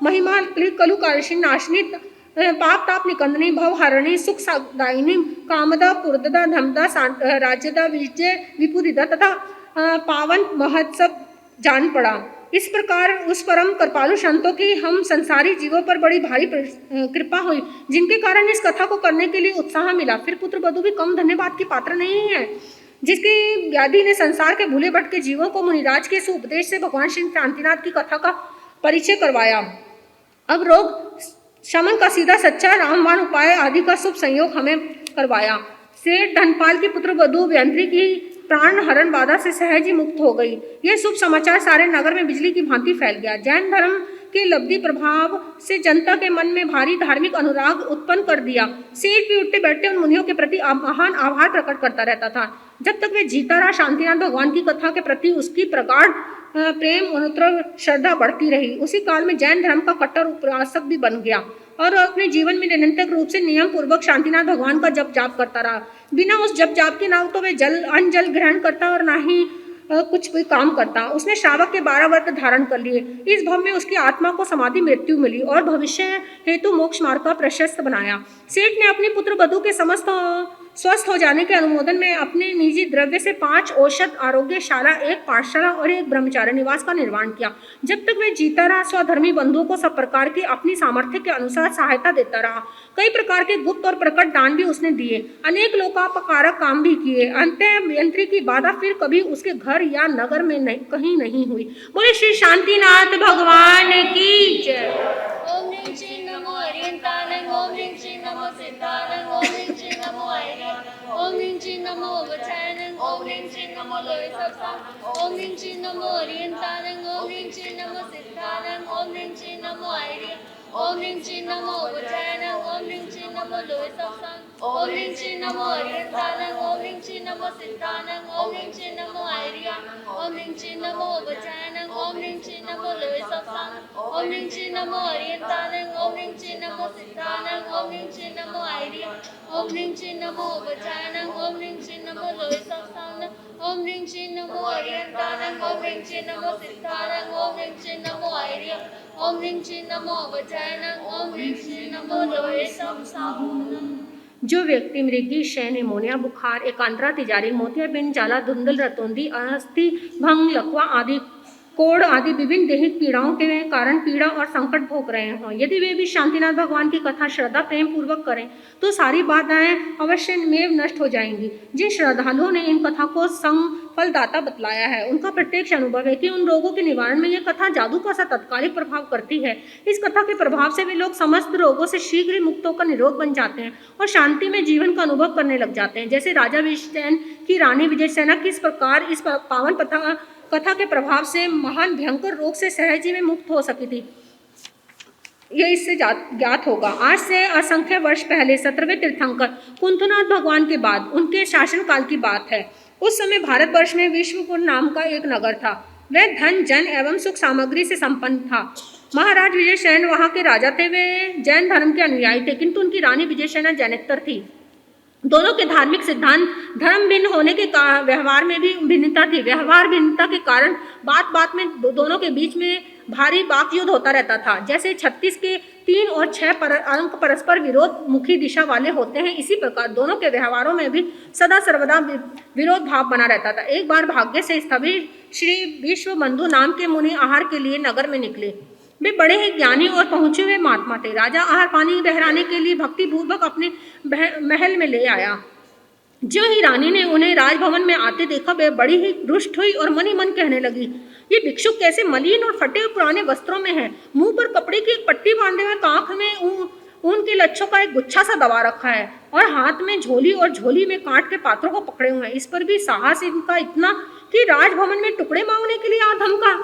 महिमा कलु कालशीन नाशनी, पाप ताप निकंदनी, भव हरणी, सुख दायिनी, कामदा पुरदा धमदा राज्यदा विजय विपुदिदा तथा पावन महोत्सव जान पड़ा। इस प्रकार उस परम कृपालु संतों की हम संसारी जीवों पर बड़ी भारी कृपा हुई, जिनके कारण इस कथा को करने के लिए उत्साह मिला। फिर पुत्रवधू भी कम धन्यवाद की पात्र नहीं है। जिसकी व्याधि ने संसार के भूले भटके जीवों को मुनिराज के उपदेश से भगवान श्री शांतिनाथ की कथा का परिचय करवाया। अब रोग शमन का सीधा सच्चा रामबाण उपाय आदि का शुभ संयोग हमें करवाया। सेठ धनपाल की पुत्र वधु व्यंत्री की प्राण हरण बाधा से सहज ही मुक्त हो गई। यह शुभ समाचार सारे नगर में बिजली की भांति फैल गया। जैन धर्म के लब्धि प्रभाव से जनता के मन में भारी धार्मिक अनुराग उत्पन्न कर दिया। सेठ भी उठते बैठते उन मुनियों के प्रति महान आभार प्रकट करता रहता था। जब तक वे जीता रहा, शांतिनाथ भगवान की कथा के प्रति उसकी प्रगाढ़ प्रेम अनुत्तर श्रद्धा बढ़ती रही। उसी काल में जैन धर्म का कट्टर उपासक भी बन गया और अपने जीवन में निरंतर रूप से नियम पूर्वक शांतिनाथ भगवान का जप जाप करता रहा। बिना उस जप जाप के ना तो वे अन्न जल ग्रहण करता और ना ही कुछ भी काम करता। उसने श्रावक के 12 व्रत धारण कर लिए। इस भव में उसकी आत्मा को समाधि मृत्यु मिली और भविष्य हेतु मोक्ष मार्ग का प्रशस्त बनाया। सेठ ने अपनी पुत्र वधु के समस्त स्वस्थ हो जाने के अनुमोदन में अपने निजी द्रव्य से 5 औषध आरोग्यशाला, 1 पाठशाला और 1 ब्रह्मचार्य निवास का निर्माण किया। जब तक वे जीता रहा, स्वधर्मी बंधुओं को सब प्रकार की अपनी सामर्थ्य के अनुसार सहायता देता रहा। कई प्रकार के गुप्त और प्रकट दान भी उसने दिए, अनेक लोकोपकारक काम भी किए। अंत्ययंत्री की बाधा फिर कभी उसके घर या नगर में कहीं नहीं हुई। बोले श्री शांतिनाथ भगवान की जय। ओम ह्रीं श्रीं नमो हरियंतानंग, ओम ह्रीं श्रीं नमो सिद्धानंग, ओम ह्रीं श्रीं नमो ऐर्यं, ओम ह्रीं श्रीं नमो वचानंग, ओम ह्रीं श्रीं नमो लोय सप्तांग, ओम ह्रीं श्रीं नमो हरियंतानंग, ओम ह्रीं श्रीं नमो सिद्धानंग, ओम ह्रीं श्रीं नमो ऐर्यं, ओम ह्रीं श्रीं नमो वचानंग, ओम ह्रीं श्रीं नमो लोय सप्तांग, ओम ह्रीं श्रीं नमो हरियंतानंग, ओम ह्रीं श्रीं नमो सिद्धानंग, ओम ह्रीं श्रीं नमो ऐर्यं, ओम ह्रीं श्रीं नमो वचानंग, ओम ह्रीं श्रीं नमो लोय सप्तांग, ओम ह्रीं श्रीं नमो हरियंतानंग, ओम ह्रीं श्रीं नमो सिद्धानंग, ओम ह्रीं श्रीं नमो ऐर्यं, ओम ह्रीं श्रीं नमो वचानंग, ओम ह्रीं श्रीं नमो लोय सप्तांग, ओम ह्रीं श्रीं नमो हरियंतानंग, ओम ह्रीं श्रीं नमो सिद्धानंग, ओम ह्रीं श्रीं नमो ऐर्यं, ओम ह्रीं श्रीं नमो वचानंग, ओम ह्रीं श्रीं नमो लोय सप्तांग। जो व्यक्ति मृगी, क्षय, निमोनिया, बुखार, एकांतरा, तिजारी, मोतियाबिंद, जाला, धुंधल, रतौंधी, अस्थि भंग, लकवा आदि, कोढ़ आदि विभिन्न दैहिक पीड़ाओं के कारण पीड़ा और संकट भोग रहे हों, यदि वे भी शांतिनाथ भगवान की कथा श्रद्धा प्रेम पूर्वक करें तो सारी बाधाएं अवश्य में नष्ट हो जाएंगी। जिन श्रद्धालुओं ने इन कथा को फलदाता बतलाया है, उनका प्रत्यक्ष अनुभव है कि उन रोगों के निवारण में यह कथा जादू का सा तत्कालिक प्रभाव करती है। इस कथा के प्रभाव से वे लोग समस्त रोगों से शीघ्र ही मुक्त होकर निरोग बन जाते हैं और शांति में जीवन का अनुभव करने लग जाते हैं। जैसे राजा विजयसेन की रानी विजयसेना किस प्रकार इस पावन कथा के प्रभाव से महान भयंकर रोग से सहज ही में मुक्त हो सकी थी, यह इससे ज्ञात होगा। आज से असंख्य वर्ष पहले 17वें तीर्थंकर कुंथनाथ भगवान के बाद उनके शासनकाल की बात है। उस समय भारतवर्ष में विश्वपुर नाम का एक नगर था। वह धन, जन एवं सुख सामग्री से संपन्न था। महाराज विजयसेन वहाँ के राजा थे। वे जैन धर्म के अनुयायी थे, किंतु उनकी रानी विजयसेना जैनेतर थी। दोनों के धार्मिक सिद्धांत धर्म भिन्न होने के व्यवहार में भी भिन्नता थी। व्यवहार भिन्नता के कारण बात बात में दोनों के बीच में भारी वाक युद्ध होता रहता था। जैसे 36 के 3 और 6 अंक परस्पर विरोध मुखी दिशा वाले होते हैं, इसी प्रकार दोनों के व्यवहारों में भी सदा सर्वदा विरोध भाव बना रहता था। एक बार भाग्य से सभी श्री विश्वबंधु नाम के मुनि आहार के लिए नगर में निकले। वे बड़े ही ज्ञानी और पहुंचे हुए महात्मा थे। राजा आहार पानी बहराने के लिए भक्ति पूर्वक अपने महल में ले आया। जो ही रानी ने उन्हें राजभवन में आते देखा, वे बड़ी ही रुष्ट हुई और मन ही मन कहने लगी, ये भिक्षुक कैसे मलिन और फटे हुए पुराने वस्त्रों में है। मुंह पर कपड़े की एक पट्टी बांधे हुए, कांख में ऊन के लच्छों का एक गुच्छा सा दबा रखा है और हाथ में झोली और झोली में कांट के पात्रों को पकड़े हुए हैं। इस पर भी साहस इनका इतना कि राजभवन में टुकड़े मांगने के लिए आ धमका।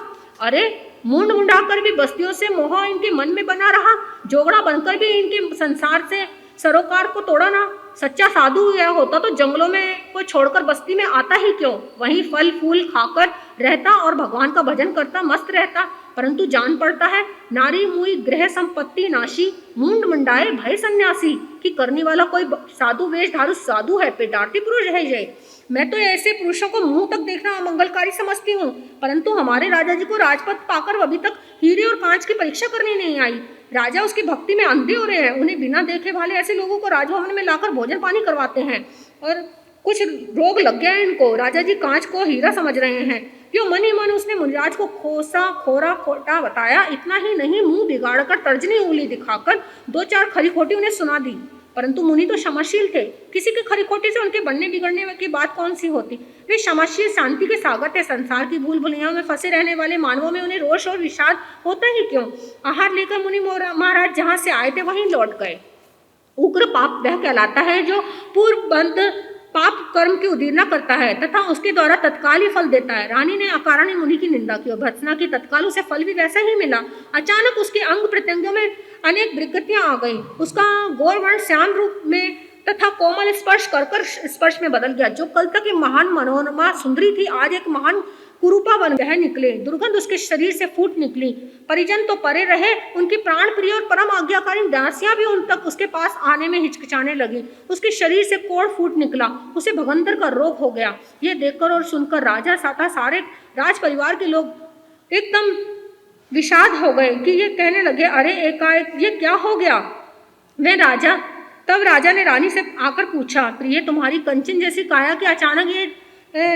अरे मुंड मुंडाकर भी बस्तियों से मोह इनके मन में बना रहा, जोगड़ा बनकर भी इनके संसार से सरोकार को तोड़ा ना। सच्चा साधु यह होता तो जंगलों में को छोड़कर बस्ती में आता ही क्यों, वहीं फल फूल खाकर रहता और भगवान का भजन करता मस्त रहता। परंतु जान पड़ता है नारी मुई गृह संपत्ति नाशी, मुंड मुंडाए भय सन्यासी, कि करने वाला कोई साधु वेश धारू साधु है, पेटारती पुरुष है ये। मैं तो ऐसे पुरुषों को मुंह तक देखना अमंगलकारी समझती हूँ, परंतु हमारे राजा जी को राजपद पाकर अभी तक हीरे और कांच की परीक्षा करनी नहीं आई। राजा उसकी भक्ति में अंधे हो रहे हैं। उन्हें बिना देखे भाले ऐसे लोगों को राजभवन में लाकर भोजन पानी करवाते हैं और कुछ रोग लग गया है इनको। राजा जी कांच को हीरा समझ रहे हैं। यो मन ही मन उसने मुनिराज को खोरा खोटा बताया। इतना ही नहीं, मुंह बिगाड़ कर तर्जनी उंगली दिखाकर 2-4 खरी खोटी उन्हें सुना दी। परंतु मुनि तो क्षमाशील थे, किसी के खरी खोटी से उनके बनने बिगड़ने की बात कौन सी होती। वे क्षमाशील शांति के सागर थे। संसार की भूल भुलैयाओं में फंसे रहने वाले मानवों में उन्हें रोष और विषाद होता ही क्यों। आहार लेकर मुनि महाराज जहाँ से आए थे वहीं लौट गए। उग्र पाप वह कहलाता है जो पूर्वबंध पाप कर्म की उदीर्णा करता है तथा उसके द्वारा तत्काल ही फल देता है। रानी ने अकारण मुनि की निंदा की और भर्त्सना की, तत्काल उसे फल भी वैसा ही मिला। अचानक उसके अंग प्रत्यंगों में अनेक विकृतियां आ गईं। उसका गौरवर्ण श्याम रूप में तथा कोमल स्पर्श कर स्पर्श में बदल गया। जो कल तक एक महान मनोरमा सुंदरी थी, आज एक महान कुरूपा बन बह निकले। दुर्गंध उसके शरीर से फूट निकली। परिजन तो परे रहे, उनकी प्राण प्रिय और परम आज्ञाकारी दासियां भी उन तक उसके पास आने में हिचकिचाने लगी। उसके शरीर से कोढ़ फूट निकला, उसे भगंदर का रोग हो गया। ये देखकर और सुनकर राजा तथा सारे राज परिवार के लोग एकदम विषाद हो गए कि ये कहने लगे, अरे एकाएक ये क्या हो गया। तब राजा ने रानी से आकर पूछा, प्रिय तुम्हारी कंचन जैसी काया की अचानक ये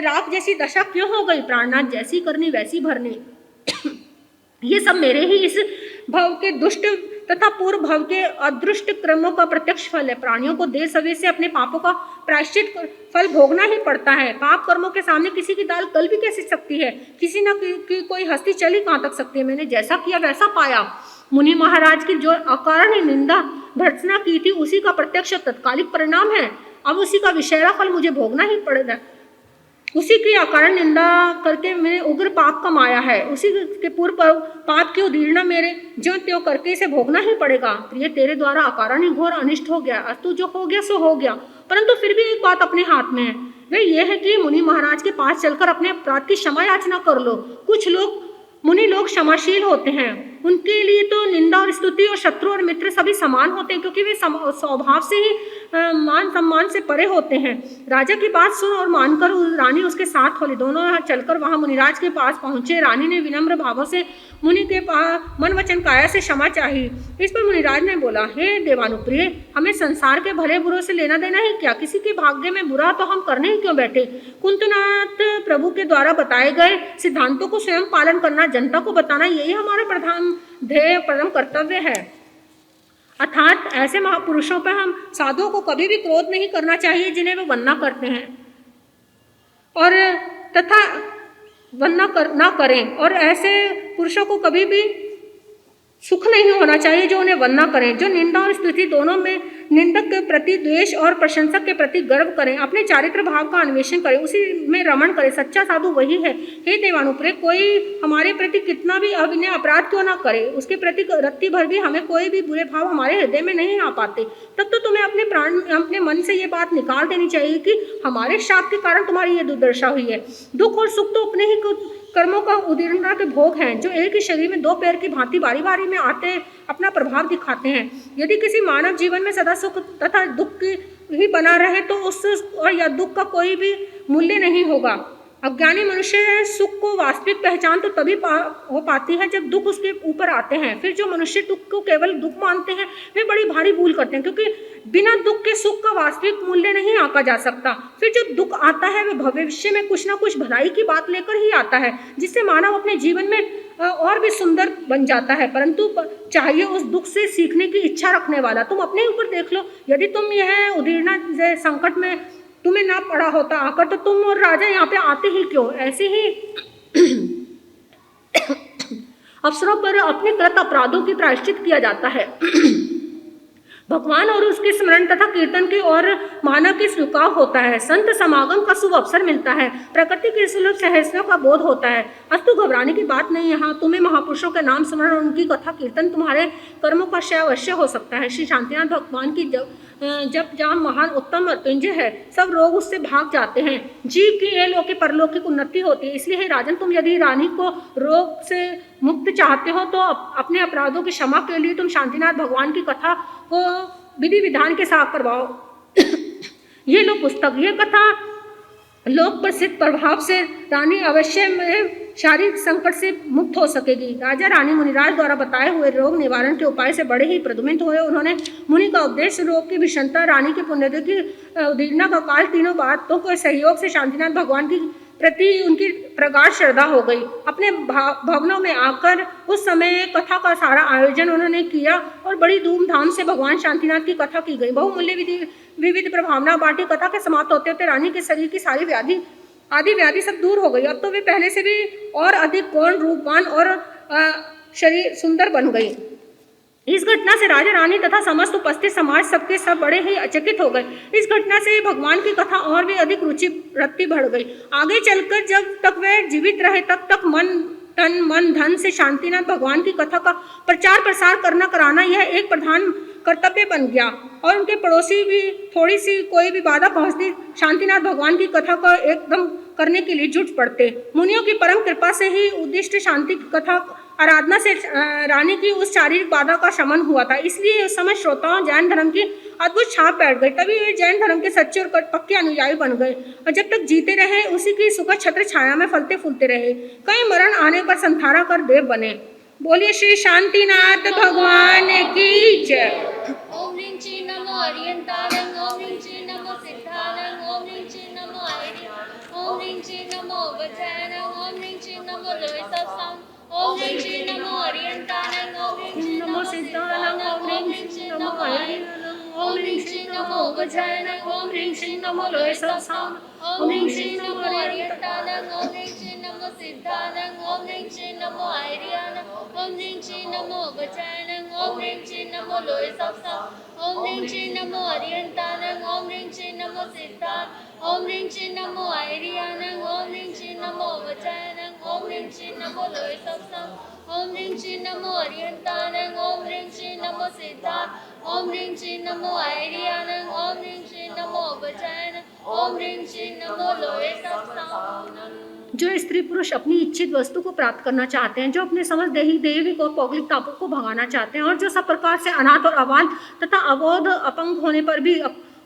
राख जैसी दशा क्यों हो गई। प्राणनाथ जैसी करनी वैसी भरनी। ये सब मेरे ही इस भव के दुष्ट तथा पूर्व भव के अदृष्ट क्रमों का प्रत्यक्ष फल है। प्राणियों को देर सवेर से अपने पापों का प्रायश्चित फल भोगना ही पड़ता है। पाप कर्मों के सामने किसी की दाल गल भी कैसे सकती है। किसी न कोई हस्ती चली कहाँ तक सकती है। मैंने जैसा किया वैसा पाया। मुनि महाराज की जो अकारण निंदा भर्त्सना की थी उसी का प्रत्यक्ष तत्कालिक परिणाम है। अब उसी का विषैरा फल मुझे भोगना ही पड़ेगा। उसी की अकारण निंदा करके मैंने उग्र पाप कमाया है। उसी के पूर्व पाप की उदीर्णा मेरे ज्यों त्यों करके इसे भोगना ही पड़ेगा। प्रिय तेरे द्वारा अकारण ही घोर अनिष्ट हो गया। अस्तु जो हो गया सो हो गया, परंतु फिर भी एक बात अपने हाथ में है। वह यह है कि मुनि महाराज के पास चलकर अपने अपराध की क्षमा याचना कर लो। कुछ मुनि लोग क्षमाशील होते हैं, उनके लिए तो निंदा और स्तुति और शत्रु और मित्र सभी समान होते हैं, क्योंकि वे स्वभाव से ही मान सम्मान से परे होते हैं। राजा की बात सुन और मानकर रानी उसके साथ होली। दोनों चलकर वहां मुनिराज के पास पहुंचे। रानी ने विनम्र भावों से मुनि के मन वचन काया से क्षमा चाही। इस पर मुनिराज ने बोला, हे देवानुप्रिय, हमें संसार के भले बुरों से लेना देना है क्या। किसी के भाग्य में बुरा तो हम करने ही क्यों बैठे। कुंतनाथ प्रभु के द्वारा बताए गए सिद्धांतों को स्वयं पालन करना, जनता को बताना, यही हमारा प्रधान ध्येय परम कर्तव्य है। अर्थात ऐसे महापुरुषों पर हम साधुओं को कभी भी क्रोध नहीं करना चाहिए जिन्हें वे वंदना करते हैं, और तथा वंदना ना करें। और ऐसे पुरुषों को कभी भी सुख नहीं होना चाहिए जो उन्हें वंदना करें। जो निंदा और स्तुति दोनों में, निंदक के प्रति द्वेष और प्रशंसक के प्रति गर्व करें, अपने चारित्र भाव का अन्वेषण करें, उसी में रमण करें। सच्चा साधु वही है। हे देवानुप्रिय, कोई हमारे प्रति कितना भी अविनय अपराध क्यों ना करे, उसके प्रति रत्ती भर भी हमें कोई भी बुरे भाव हमारे हृदय में नहीं आ पाते। तब तो तुम्हें अपने मन से ये बात निकाल देनी चाहिए कि हमारे शाप के कारण तुम्हारी ये दुर्दशा हुई है। दुख और सुख तो अपने ही कर्मों का उदीर्णता के भोग हैं, जो एक ही शरीर में दो पैर की भांति बारी बारी में आते अपना प्रभाव दिखाते हैं। यदि किसी मानव जीवन में सदा सुख तथा दुख ही बना रहे तो उस और या दुख का कोई भी मूल्य नहीं होगा। अज्ञानी मनुष्य सुख को वास्तविक पहचान तो तभी हो पाती है जब दुख उसके ऊपर आते हैं। फिर जो मनुष्य दुख को केवल दुख मानते हैं वे बड़ी भारी भूल करते हैं, क्योंकि बिना दुख के सुख का वास्तविक मूल्य नहीं आंका जा सकता। फिर जो दुख आता है वह भविष्य में कुछ ना कुछ भलाई की बात लेकर ही आता है, जिससे मानव अपने जीवन में और भी सुंदर बन जाता है। परंतु चाहिए उस दुख से सीखने की इच्छा रखने वाला। तुम अपने ऊपर देख लो, यदि तुम यह उदीर्णा संकट में तुम्हें ना पड़ा होता आकर तो तुम और राजा यहाँ पे आते ही क्यों। ऐसे ही अवसरों पर अपने कृत अपराधों की प्रायश्चित किया जाता है। भगवान और उसके स्मरण तथा कीर्तन की और मानव की झुकाव होता है। संत समागम का शुभ अवसर मिलता है। प्रकृति के सुलभ सहस्रों का बोध होता है। अस्तु घबराने की बात नहीं। यहाँ तुम्हें महापुरुषों के नाम स्मरण और उनकी कथा कीर्तन तुम्हारे कर्मों का क्षय अवश्य हो सकता है। श्री शांतिनाथ भगवान की जब जहाँ महान उत्तम मृत्युंजय है, सब रोग उससे भाग जाते हैं। जीव की एलौकिक परलौकिक उन्नति होती है। इसलिए हे राजन, तुम यदि रानी को रोग से मुक्त चाहते हो तो अपने अपराधों की क्षमा के लिए तुम शांतिनाथ भगवान की कथा को विधि विधान के साथ करवाओ। ये लो पुस्तक, ये कथा लोक प्रसिद्ध प्रभाव से रानी अवश्य में शारीरिक संकट से मुक्त हो सकेगी। राजा रानी मुनिराज द्वारा बताए हुए रोग निवारण के उपाय से बड़े ही प्रदुमित हुए। उन्होंने मुनि का उपदेश, रोग की भीषणता, रानी के पुण्योदय की उदीर्णा का काल, तीनों बातों के सहयोग से शांतिनाथ भगवान की प्रति उनकी प्रगाढ़ श्रद्धा हो गई। अपने भवनों में आकर उस समय कथा का सारा आयोजन उन्होंने किया और बड़ी धूमधाम से भगवान शांतिनाथ की कथा की गई। बहुमूल्य विविध प्रभावना बांटी। कथा के समाप्त होते होते रानी के शरीर की सारी व्याधि सब दूर हो गई। अब तो वे पहले से भी और अधिक गौण, रूपवान और शरीर सुंदर बन गई। इस घटना से राजा रानी तथा समस्त उपस्थित समाज सबके सब बड़े ही अचकित हो गए। इस घटना से भगवान की कथा और भी अधिक रुचि रत्ती बढ़ गई। आगे चलकर जब तक वे जीवित रहे तब तक तन मन धन से शांतिनाथ भगवान की कथा का प्रचार प्रसार कराना यह एक प्रधान कर्तव्य बन गया। और उनके पड़ोसी भी थोड़ी सी कोई भी बाधा पहुंचती शांतिनाथ भगवान की कथा को एकदम करने के लिए जुट पड़ते। मुनियों की परम कृपा से ही उद्दिष्ट शांति कथा आराधना से रानी की उस शारीरिक बाधा का शमन हुआ था। इसलिए उस समय श्रोताओं जैन धर्म की अद्भुत छाप बैठ गई। तभी वे जैन धर्म के सच्चे और पक्के अनुयायी बन गए और जब तक जीते रहे उसी की सुखद छत्र छाया में फलते फूलते रहे। कई मरण आने पर संथारा कर देव बने। बोलिए श्री शांतिनाथ भगवान की जय। ओम ह्रीं श्रीं नमो अरियंतानं, ओम ह्रीं श्रीं नमो सिद्धानं, ओम ह्रीं श्रीं नमो ऐर्यं, ओम ह्रीं श्रीं नमो वज्रायनं, ओम ह्रीं श्रीं नमो लोहितसां, ओम ह्रीं श्रीं नमो अरियंतानं, ओम ह्रीं श्रीं नमो सिद्धानं, ओम ह्रीं श्रीं नमो ऐर्यं, ओम ह्रीं श्रीं नमो वज्रायनं, ओम ह्रीं श्रीं नमो लोहितसां, ओम ह्रीं श्रीं नमो अरियंतानं, ओम ह्रीं श्रीं नमो सिद्धानं, ओम ह्रीं श्रीं नमो ऐर्यं, ओम ह्रीं श्रीं नमो वज्रायनं, ओम ह्रीं श्रीं नमो लोहितसां, ओम ह्रीं श्रीं नमो अरियंतानं, ओम ह्रीं श्रीं नमो सिद्धानं, ओम ह्रीं श्रीं नमो ऐर्यं, ओम ह्रीं श्रीं नमो वज्रायनं, ओम ह्रीं श्रीं नमो लोहितसां, ओम ह्रीं श्रीं नमो अरियंतानं, ओम ह्रीं श्रीं नमो सिद्धानं, ओम ह्रीं श्रीं नमो ऐर्यं, ओम ह्रीं श्रीं नमो वज्रायनं, ओम ह्रीं श्रीं नमो लोहितसां। जो स्त्री पुरुष अपनी इच्छित वस्तु को प्राप्त करना चाहते हैं, जो अपने समझ दैविक और पौगलिक तापों को भगाना चाहते हैं और जो सब प्रकार से अनाथ और अवान तथा अबोध अपंग होने पर भी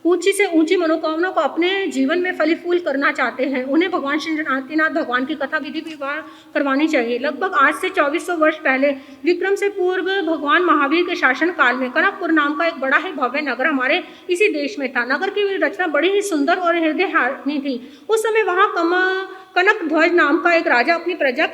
ऊंची से ऊंची मनोकामना को अपने जीवन में फली फूल करना चाहते हैं, उन्हें भगवान श्री शांतिनाथ भगवान की कथा विधि विवाह करवानी चाहिए। लगभग आज से 2400 वर्ष पहले विक्रम से पूर्व भगवान महावीर के शासन काल में कनकपुर नाम का एक बड़ा ही भव्य नगर हमारे इसी देश में था। नगर की रचना बड़ी ही सुंदर और हृदयहारिणी थी। उस समय वहाँ कनक ध्वज नाम का एक राजा अपनी प्रजा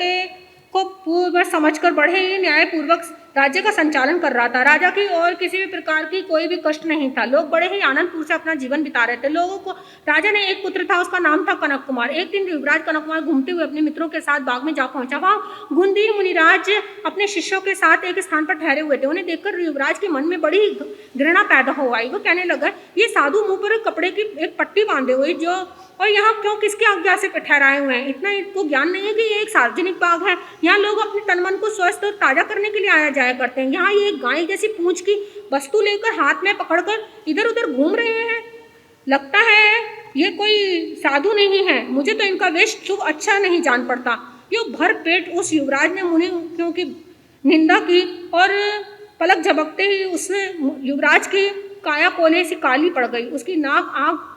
को पूर्व समझकर बड़े ही न्यायपूर्वक राज्य का संचालन कर रहा था। राजा की और किसी भी प्रकार की कोई भी कष्ट नहीं था। लोग बड़े ही आनंदपूर्वक से अपना जीवन बिता रहे थे। लोगों को राजा ने एक पुत्र था, उसका नाम था कनक कुमार। एक दिन युवराज कनक कुमार घूमते हुए अपने मित्रों के साथ बाग में जा पहुंचा। वहाँ गुंदीर मुनिराज अपने शिष्यों के साथ एक स्थान पर ठहरे हुए थे। उन्हें देखकर युवराज के मन में बड़ी घृणा पैदा हो आई। वो कहने लगा, ये साधु मुंह पर कपड़े की एक पट्टी बांधे हुए जो और यहाँ क्यों किसकी आज्ञा से ठहराए हुए हैं? इतना इनको ज्ञान नहीं है कि ये एक सार्वजनिक बाग है। यहाँ लोग अपने तन मन को स्वस्थ और ताजा करने के लिए आया जाया करते हैं। यहाँ ये एक गाय जैसी पूंछ की वस्तु लेकर हाथ में पकड़कर इधर उधर घूम रहे हैं। लगता है ये कोई साधु नहीं है। मुझे तो इनका वेश शुभ अच्छा नहीं जान पड़ता। यो भर पेट उस युवराज ने मुनियों की निंदा की और पलक झपकते ही उसने युवराज की काया कोने से काली पड़ गई। उसकी नाक, आँख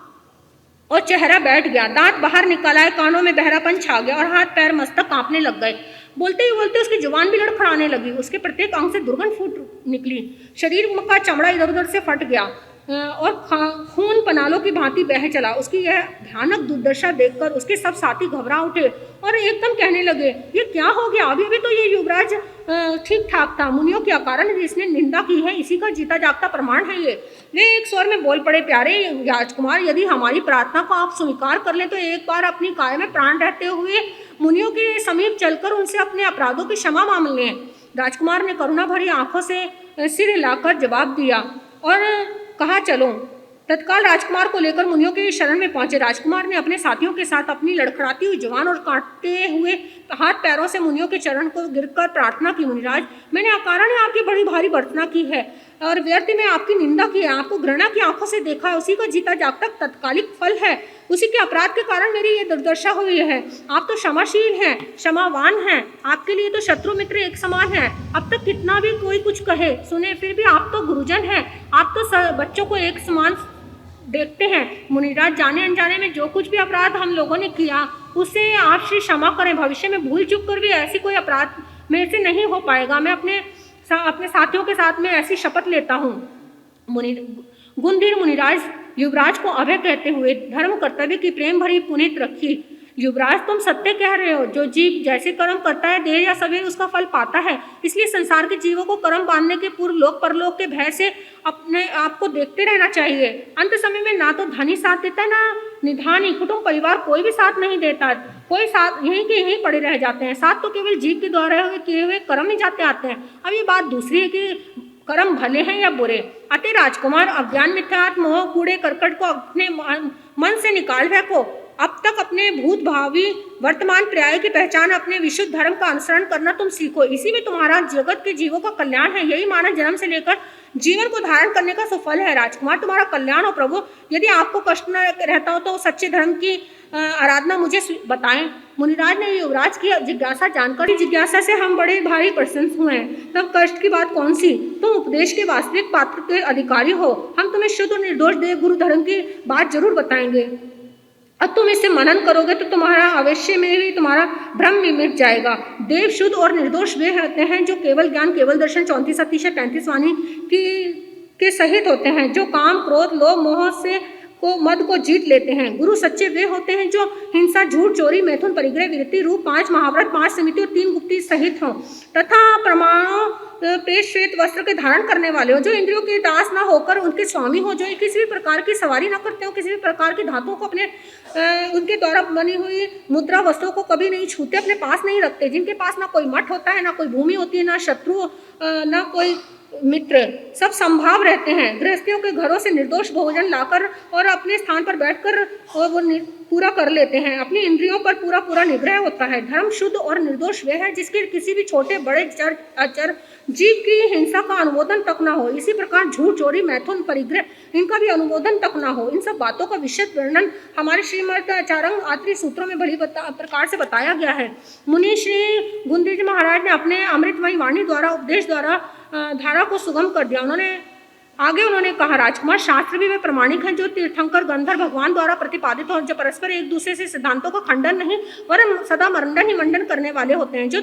और चेहरा बैठ गया, दांत बाहर निकल आए, कानों में बहरापन छा गया और हाथ पैर मस्तक कांपने लग गए। बोलते ही बोलते उसकी जुबान भी लड़खड़ाने लगी। उसके प्रत्येक अंग से दुर्गंध फूट निकली। शरीर का चमड़ा इधर उधर से फट गया और खून पनालों की भांति बह चला। उसकी यह भयानक दुर्दशा देखकर उसके सब साथी घबरा उठे और एकदम कहने लगे, ये क्या हो गया? अभी भी तो ये युवराज ठीक ठाक था। मुनियों के अकारण इसने निंदा की है, इसी का जीता जागता प्रमाण है ये। वे एक स्वर में बोल पड़े, प्यारे राजकुमार, यदि हमारी प्रार्थना को आप स्वीकार कर लें तो एक बार अपनी काया में प्राण रहते हुए मुनियों के समीप चलकर उनसे अपने अपराधों की क्षमा मांग लें। राजकुमार ने करुणा भरी आंखों से सिर हिलाकर जवाब दिया और कहा, चलो। तत्काल राजकुमार को लेकर मुनियों के शरण में पहुंचे। राजकुमार ने अपने साथियों के साथ अपनी लड़खड़ाती हुई जुबान और कांपते हुए हाथ पैरों से मुनियों के चरण को गिरकर प्रार्थना की, मुनिराज, मैंने अकारण आपकी बड़ी भारी भर्त्सना की है और व्यर्थ में आपकी निंदा की है। आपको घृणा की आंखों से देखा है, उसी का जीता जागता तत्कालिक फल है। उसी के अपराध के कारण मेरी ये दुर्दशा हुई है। आप तो क्षमाशील हैं, क्षमावान हैं। आपके लिए तो शत्रु मित्र एक समान है। अब तक कितना भी कोई कुछ कहे सुने, फिर भी आप तो गुरुजन हैं। आप तो बच्चों को एक समान देखते हैं। मुनिराज, जाने अनजाने में जो कुछ भी अपराध हम लोगों ने किया उसे आप श्री क्षमा करें। भविष्य में भूल चूक कर भी ऐसी कोई अपराध मेरे से नहीं हो पाएगा। मैं अपने साथियों के साथ में ऐसी शपथ लेता हूँ। गुंधीर मुनिराज युवराज को अभय कहते हुए धर्म कर्तव्य की प्रेम भरी पुनीत रखी युवराज, तुम सत्य कह रहे हो। जो जीव जैसे कर्म करता है देर या सवेर उसका फल पाता है। इसलिए संसार के जीवों को कर्म बांधने के पूर्व लोक परलोक के भय से अपने आप को देखते रहना चाहिए। अंत समय में ना तो धनी साथ देता है, ना निधानी, कुटुंब परिवार कोई भी साथ नहीं देता। कोई साथ यहीं के यहीं पड़े रह जाते हैं। साथ तो केवल जीव के द्वारा किए हुए कर्म ही जाते आते हैं। अब ये बात दूसरी है कि कर्म भले हैं या बुरे। अतः राजकुमार, अज्ञान, मिथ्यात्व, मोह, कूड़े करकट को अपने मन से निकाल फेंको। अब तक अपने भूत, भावी, वर्तमान, पर्याय की पहचान, अपने विशुद्ध धर्म का अनुसरण करना तुम सीखो। इसी में तुम्हारा जगत के जीवों का कल्याण है। यही मानव जन्म से लेकर जीवन को धारण करने का सुफल है। राजकुमार, तुम्हारा कल्याण हो प्रभु। यदि आपको कष्ट न रहता हो तो सच्चे धर्म की आराधना मुझे बताएं। मुनिराज ने युवराज की जिज्ञासा जानकर, जिज्ञासा से हम बड़े भारी प्रसन्न हुए हैं। तब कष्ट की बात कौन सी? तुम उपदेश के वास्तविक पात्र के अधिकारी हो। हम तुम्हें शुद्ध और निर्दोष देव गुरु धर्म की बात जरूर बताएंगे। अब तुम इससे मनन करोगे तो तुम्हारा अवश्य में भी तुम्हारा भ्रम भी मिट जाएगा। देव शुद्ध और निर्दोष वे होते हैं जो केवल ज्ञान, केवल दर्शन, 34 अतिशय 35 वाणी के सहित होते हैं, जो काम, क्रोध, लोभ, मोह से मद को जीत लेते हैं। गुरु सच्चे वे होते हैं जो हिंसा, झूठ, चोरी, मैथुन, परिग्रह, विरति रूप 5 महाव्रत, 5 समिति और 3 गुप्ती सहित हों, तथा प्रमाणों पे श्वेत वस्त्र के धारण करने वाले हो, जो इंद्रियों के दास ना होकर उनके स्वामी हो, जो किसी भी प्रकार की सवारी ना करते हो, किसी भी प्रकार की धातुओं को अपने उनके द्वारा बनी हुई मुद्रा वस्तुओं को कभी नहीं छूते, अपने पास नहीं रखते, जिनके पास ना कोई मठ होता है, ना कोई भूमि होती है, ना शत्रु, ना कोई मित्र, सब संभाव रहते हैं। गृहस्थियों के घरों से निर्दोष भोजन लाकर और अपने स्थान पर बैठकर वो पूरा कर लेते हैं। अपनी इंद्रियों पर पूरा निग्रह होता है। धर्म शुद्ध और निर्दोष वह है जिसके किसी भी छोटे बड़े अचर जीव की हिंसा का अनुमोदन तक ना हो। इसी प्रकार झूठ, चोरी, मैथुन, परिग्रह, इनका भी अनुमोदन तक ना हो। इन सब बातों का विशद वर्णन हमारे श्रीमद् चारंग आत्रि सूत्रों में बड़ी प्रकार से बताया गया है। मुनि श्री गुंदीज महाराज ने अपने अमृतमयी वाणी द्वारा, उपदेश द्वारा धारा को सुगम कर दिया। उन्होंने कहा, राजकुमार, शास्त्र भी वे प्रमाणिक हैं जो तीर्थंकर गंधर्व भगवान द्वारा प्रतिपादित हो, जो परस्पर एक दूसरे से सिद्धांतों का खंडन नहीं वरन सदा मंडन ही मंडन करने वाले होते हैं, जो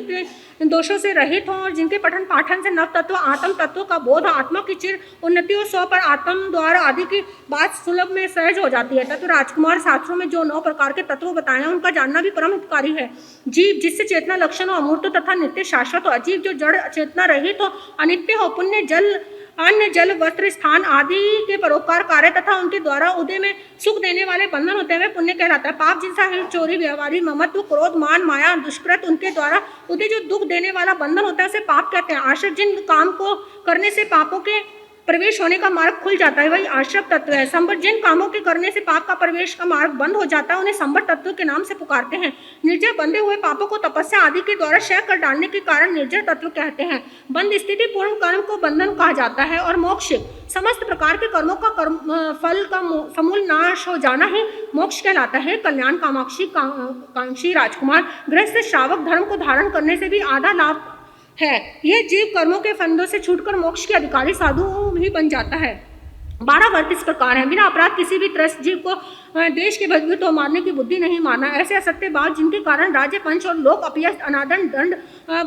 दोषों से रहित हों और जिनके पठन पाठन से नव तत्व, आत्म तत्व का बोध, आत्मा की चिर उन्नति और स्व पर आत्म द्वार आदि की बात सुलभ में सहज हो जाती है। तत्व राजकुमार, शास्त्रों में जो 9 प्रकार के तत्व बताए हैं उनका जानना भी परम हितकारी है। जीव जिससे चेतना लक्षण हो, अमूर्त तथा नित्य शाश्वत हो। अजीव जो जड़ चेतना रहित हो, अनित्य हो। पुण्य जल, अन्न, जल, वस्त्र, स्थान आदि के परोपकार कार्य तथा उनके द्वारा उदय में सुख देने वाले बंधन होते हैं, वे पुण्य कहलाता है। पाप जिनसा है चोरी, व्यवहारी, ममत्व, क्रोध, मान, माया, दुष्कृत, उनके द्वारा उदय जो दुख देने वाला बंधन होता है उसे पाप कहते हैं। आश्रय जिन काम को करने से पापों के प्रवेश होने का मार्ग खुल जाता है वही आश्रव तत्व है। संबर जिन कामों के करने से पाप का प्रवेश का मार्ग बंद हो जाता है उन्हें संबर तत्व के नाम से पुकारते हैं। निर्जय बंधे हुए पापों को तपस्या आदि के द्वारा क्षय कर डालने के कारण निर्जय तत्व कहते हैं। बंद स्थिति पूर्ण कर्म को बंधन कहा जाता है और मोक्ष समस्त प्रकार के कर्मों का फल का समूल नाश हो जाना ही मोक्ष कहलाता है। कल्याण कांक्षी राजकुमार, गृहस्थ श्रावक धर्म को धारण करने से भी आधा लाभ है। यह जीव कर्मों के फंदों से छूटकर मोक्ष के अधिकारी साधु भी बन जाता है। 12 वर्त इस प्रकार है। बिना अपराध किसी भी त्रस्त जीव को देश के भयभीत हो मारने की बुद्धि नहीं माना। ऐसे असत्य बात जिनके कारण राज्य, पंच और लोक अपयश, अनादर, दंड,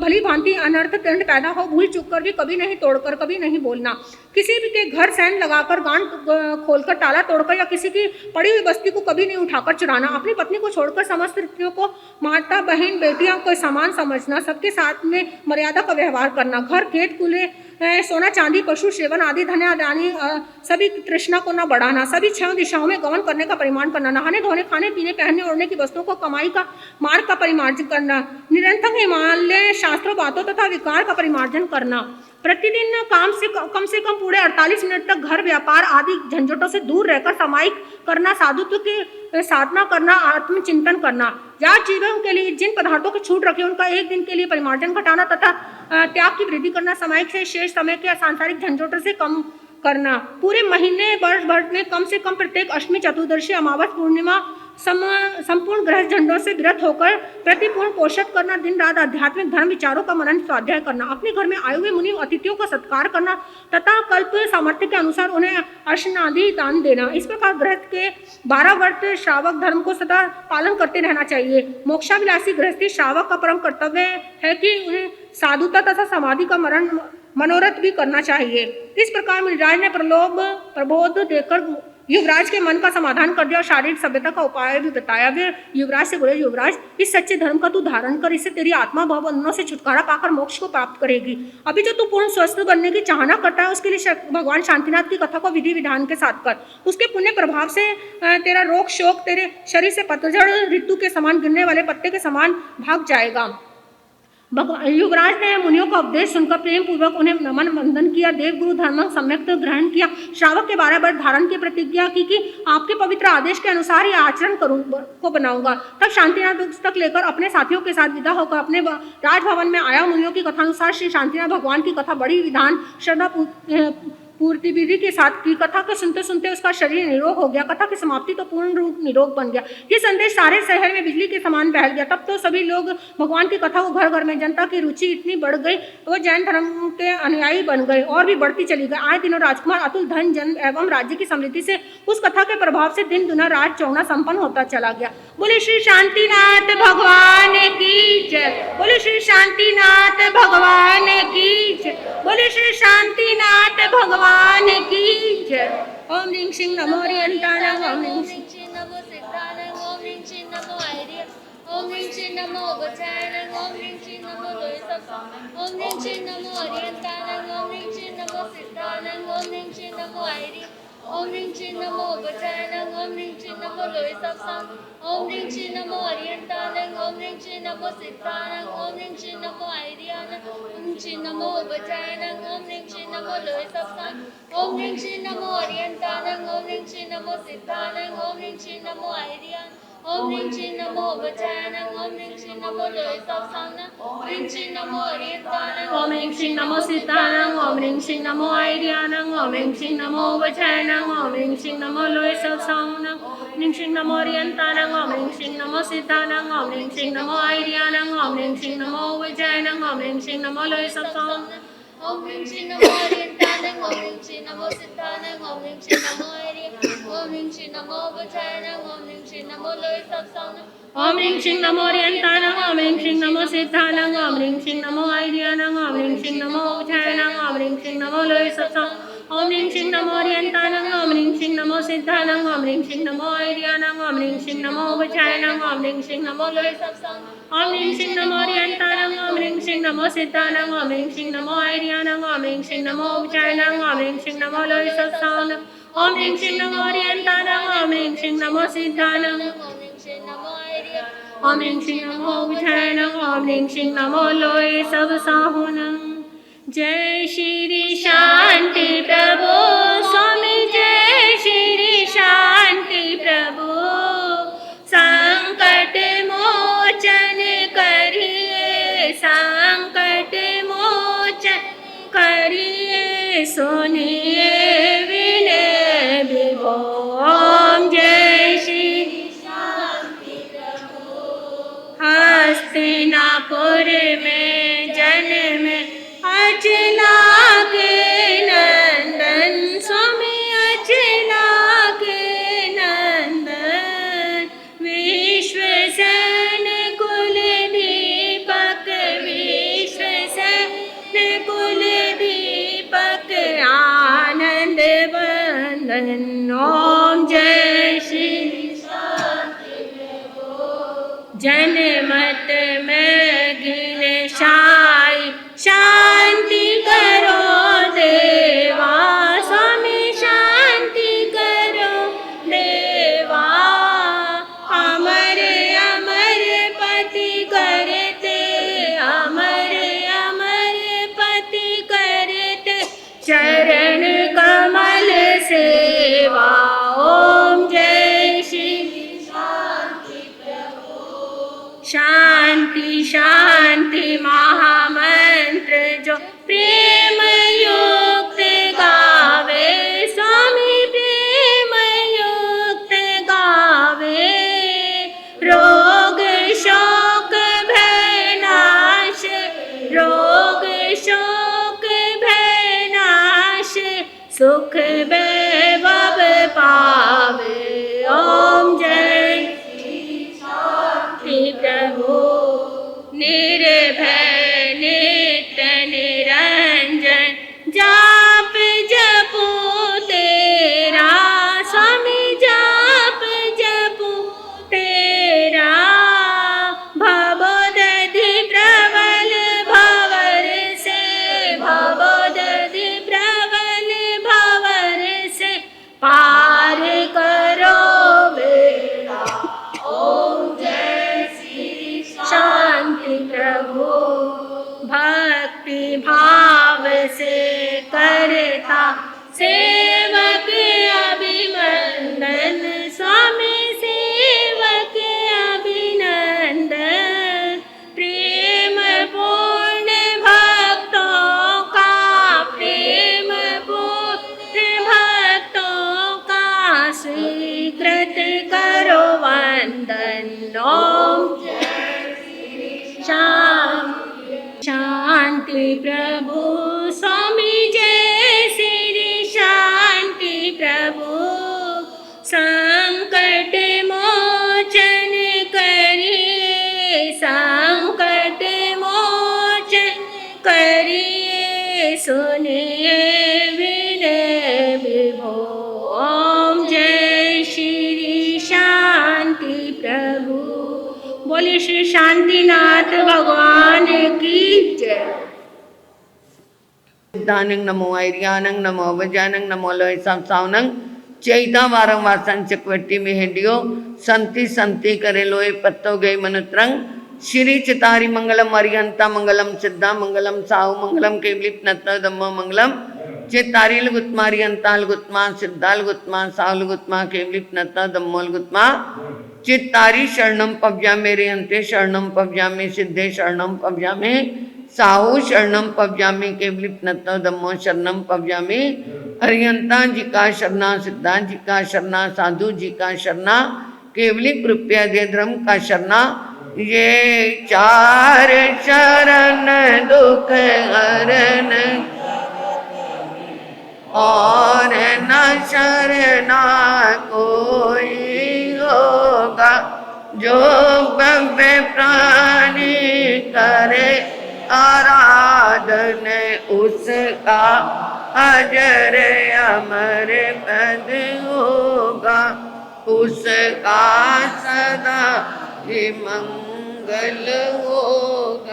भली भांति अनर्थ दंड पैदा हो, भूल चूक कर भी कभी नहीं तोड़कर, कभी नहीं बोलना। किसी भी के घर सैन लगाकर, गांठ खोलकर, ताला तोड़कर या किसी की पड़ी हुई बस्ती को कभी नहीं उठाकर चुराना। अपनी पत्नी को छोड़कर समस्त स्त्रियों को माता, बहन, बेटियां को समान समझना। सबके साथ में मर्यादा का व्यवहार करना। घर, खेत, कुले, सोना, चांदी, पशु, सेवन आदि धन आदि सभी तृष्णा को न बढ़ाना। सभी 6 दिशाओं में गमन करने का परिमाण करना। नहाने धोने, खाने पीने, पहनने ओढ़ने की वस्तुओं को कमाई का मार्ग का परिमार्जन करना। निरंतर हिमालय शास्त्रों, बातों तथा विकार का परिमार्जन करना। प्रतिदिन कम से कम पूरे 48 मिनट तक घर, व्यापार आदि झंझटों से दूर रहकर सामायिक करना। साधुत्व की साधना करना, आत्मचिंतन करना। या जीवन के लिए जिन पदार्थों की छूट रखी उनका एक दिन के लिए परिमार्जन घटाना तथा त्याग की वृद्धि करना। सामायिक से शेष समय के सांसारिक झंझटों से कम करना। पूरे महीने वर्ष भर में कम से कम प्रत्येक अष्टमी, चतुर्दशी, अमावस, पूर्णिमा संपूर्ण ग्रह झंडों से विरत होकर प्रतिपूर्ण पोषक करना। दिन रात आध्यात्मिक धर्म विचारों का मनन स्वाध्याय करना। अपने घर में आए हुए मुनि अतिथियों का सत्कार करना तथा कल्प सामर्थ्य के अनुसार उन्हें अर्शन आदि दान देना। इस प्रकार गृहस्थ के 12 वर्ष श्रावक धर्म को सदा पालन करते रहना चाहिए। मोक्षाभिलाषी गृहस्थी श्रावक का परम कर्तव्य है कि उन्हें साधुता तथा समाधि का मनोरथ भी करना चाहिए। इस प्रकार मुनिराज ने प्रबोध देकर युवराज के मन का समाधान कर दिया और शारीरिक सभ्यता का उपाय भी बताया। वे युवराज से बोले, युवराज इस सच्चे धर्म का तू धारण कर, इससे तेरी आत्मा भवबंधनों से छुटकारा पाकर मोक्ष को प्राप्त करेगी। अभी जो तू पूर्ण स्वस्थ बनने की चाहना करता है उसके लिए भगवान शांतिनाथ की कथा को विधि विधान के साथ कर। उसके पुण्य प्रभाव से तेरा रोग शोक तेरे शरीर से पतझड़ ऋतु के समान गिरने वाले पत्ते के समान भाग जाएगा। युवराज ने मुनियों का उपदेश सुनकर प्रेम पूर्वक उन्हें नमन वंदन किया। देवगुरु धर्म सम्यक ग्रहण किया। श्रावक के 12 वर्ष धारण की प्रतिज्ञा की कि आपके पवित्र आदेश के अनुसार ही आचरण को बनाऊंगा। तब शांतिनाथ पुस्तक लेकर अपने साथियों के साथ विदा होकर अपने राजभवन में आया। मुनियों की कथानुसार श्री शांतिनाथ भगवान की कथा बड़ी विधान श्रद्धा पूर्ति विधि के साथ की। कथा को सुनते सुनते उसका शरीर निरोग हो गया। कथा की समाप्ति तो पूर्ण रूप निरोग बन गया। ये संदेश सारे शहर में बिजली के समान फैल गया। तब तो सभी लोग भगवान की कथा को घर घर में, जनता की रुचि इतनी बढ़ गई वो जैन धर्म के अनुयायी बन गए और भी बढ़ती चली गई। आए दिनों राजकुमार अतुल धन जन एवं राज्य की समृद्धि से उस कथा के प्रभाव से दिन दुना राज चौगुना संपन्न होता चला गया। बोले श्री शांतिनाथ भगवान की जय। बोले श्री शांतिनाथ भगवान की जय। बोले श्री शांतिनाथ भगवान की जय। ओम ह्रीं श्रीं नमो ओरियंताणं। ओम ह्रीं श्री नमो सिद्धाणं। ओम ह्रीं श्री नमो आर्य। ओम ह्रीं श्री नमो वचारणं। ओम ह्रीं श्री नमो लोयसप्तम्। ओम ह्रीं श्री नमो ओरियंताणं। ओम ह्रीं श्री नमो सिद्धाणं। ओम ह्रीं श्री नमो आर्य। ओम ह्रीं श्री नमो वचारणं। ओम ह्रीं श्री नमो लोयसप्तम्। ओम ह्रीं श्री नमो ओरियंताणं। ओम ह्रीं श्री नमो सिद्धाणं। ओम ह्रीं श्री नमो आर्याणं। ओम श्री नमो वचारणं। ओम ह्रीं श्री नमो लोयसप्तम्। ओम ह्रीं श्री नमो ओरियंताणं। ओम ह्रीं श्री नमो सिद्धाणं। ओम ह्रीं श्री नमो आर्याणं। ओम ह्रीं श्री नमो वचारणं। ओम ह्रीं श्री नमो लोयसप्तम्। ओम ह्रीं श्री नमो ओरियंताणं। ओम ह्रीं श्रीं नमो सिद्धाणं। ओम ह्रीं श्रीं नमो आर्याणं। ओम ह्रीं श्रीं नमो वचारणं। ओम ह्रीं श्रीं नमो लोयसप्तम्। ओम ह्रीं श्रीं नमो ओरियंताणं। ओम ह्रीं श्रीं नमो सिद्धाणं। ओम ह्रीं श्रीं नमो आर्याणं। ओम ह्रीं श्रीं नमो वचारणं। ओम ह्रीं श्रीं नमो लोयसप्तम्। ओम ह्रीं श्री नमो ओरियंताणं। ओम ह्रीं श्री नमो सिद्धाणं। ओम ह्रीं श्री नमो आर्याणं। ओम ह्रीं श्री नमो वचारणं। ओम ह्रीं श्री नमो लोयसप्तम्। ओम ह्रीं श्रीं नमो ओरियंताणं। ओम ह्रीं श्रीं नमो सिद्धाणं। ओम ह्रीं श्रीं नमो आर्याणं। ओम ह्रीं श्रीं नमो वचारणं। ओम ह्रीं श्रीं नमो लोयसप्तम्। ओम ह्रीं श्रीं नमो ओरियंताणं। ओम ह्रीं श्रीं नमो सिद्धाणं। ओम ह्रीं श्रीं नमो आर्याणं। ओम ह्रीं श्रीं नमो वचारणं। ओम ह्रीं श्रीं नमो लोयसप्तम्। ओम ह्रीं श्रीं नमो ओरियंताणं। ओम ह्रीं श्रीं नमो सिद्धाणं। ओम ह्रीं श्रीं नमो आर्याणं। ओम ह्रीं श्रीं नमो वचारणं। ओम ह्रीं श्रीं नमो लोयसप्तम्। ओम ह्रीं श्रीं नमो ओरियंताणं। ओम ह्रीं श्रीं नमो सिद्धाणं। ओम ह्रीं श्री नमो आर्याणं। ओम ह्रीं श्रीं नमो वचारणं। ओम ह्रीं श्रीं नमो लोयसप्तम्। जय श्री शांति प्रभु स्वामी। जय श्री शांति प्रभु। संकट मोचन करिए। संकट मोचन करिए। सुनिए विनय विभो। ओम जय श्री शांति प्रभु। हस्तिनापुर में जन्म अचला के नंदन स्वामी। अचला के नंदन विश्वसन कुल दीपक। विश्वसन कुल दीपक आनंद बंदन। ओम जय श्री शांति प्रभु। जनमत में गिर शाई शांति करो देवा। स्वामी शांति करो देवा। अमर अमर पति करते। अमर अमर पति करते चरण कमल सेवा। ओम जय श्री शांति प्रभु। शांति शांति महामंत्र जो प्रेम युक्त गावे। स्वामी प्रेम युक्त गावे। रोग शोक भय नाश। रोग शोक भय नाश। सुख वैभव पावे। ओम जय श्री शांति प्रभु। निर्भय नित्य निरंजन जाप जपो तेरा। स्वामी भक्ति भाव से करता सेवक अभिनंदन, स्वामी सेवक अभिनंदन। प्रेम पूर्ण भक्तों का, प्रेम पूर्ण भक्तों का स्वीकृत करो वंदन। ओम शांति प्रभु स्वामी जय श्री शांति प्रभु। संकट मोचन करिए, संकट मोचन करिए, सुनिए विनय विभो। ओम जय श्री शांति प्रभु। बोले श्री शांतिनाथ भगवान की जय। सिद्धानंग नमो ऐरियानंग नमो वजानंग नमो लोय सावनंग चैता वारं वासन चकवट्टी में हेडियो संति संति करे लोय पत्तो गई मनुत्रंग। श्री चितारी मंगलम अरियंता मंगलम सिद्धा मंगलम साहु मंगलम केवलिप नत्ता दम्मो मंगलम। चितारी गुत्मा अरियंता गुत्मा सिद्धा गुत्मा साहु गुत्मा केवलिप नत्ता दम्मो गुत्मा। चित्तारी शरणम पव्यामे रेहंते शरणम पव्यामे सिद्धे शरणम पव्यामे साहु शरणम पव्यामे केवलिप नत्ता दम्मो शरणम पव्यामे। अरियंता जी का शरणा, सिद्धा जी का शरणा, साधु जी का शरणा, केवलिप रुपया दे धर्म का शरणा। ये चार शरण दुख हरण और न शरणा कोई होगा। जो भव्य प्राणी करे आराधन उसका अजर अमर पद होगा। उसका सदा ही मंगल हो।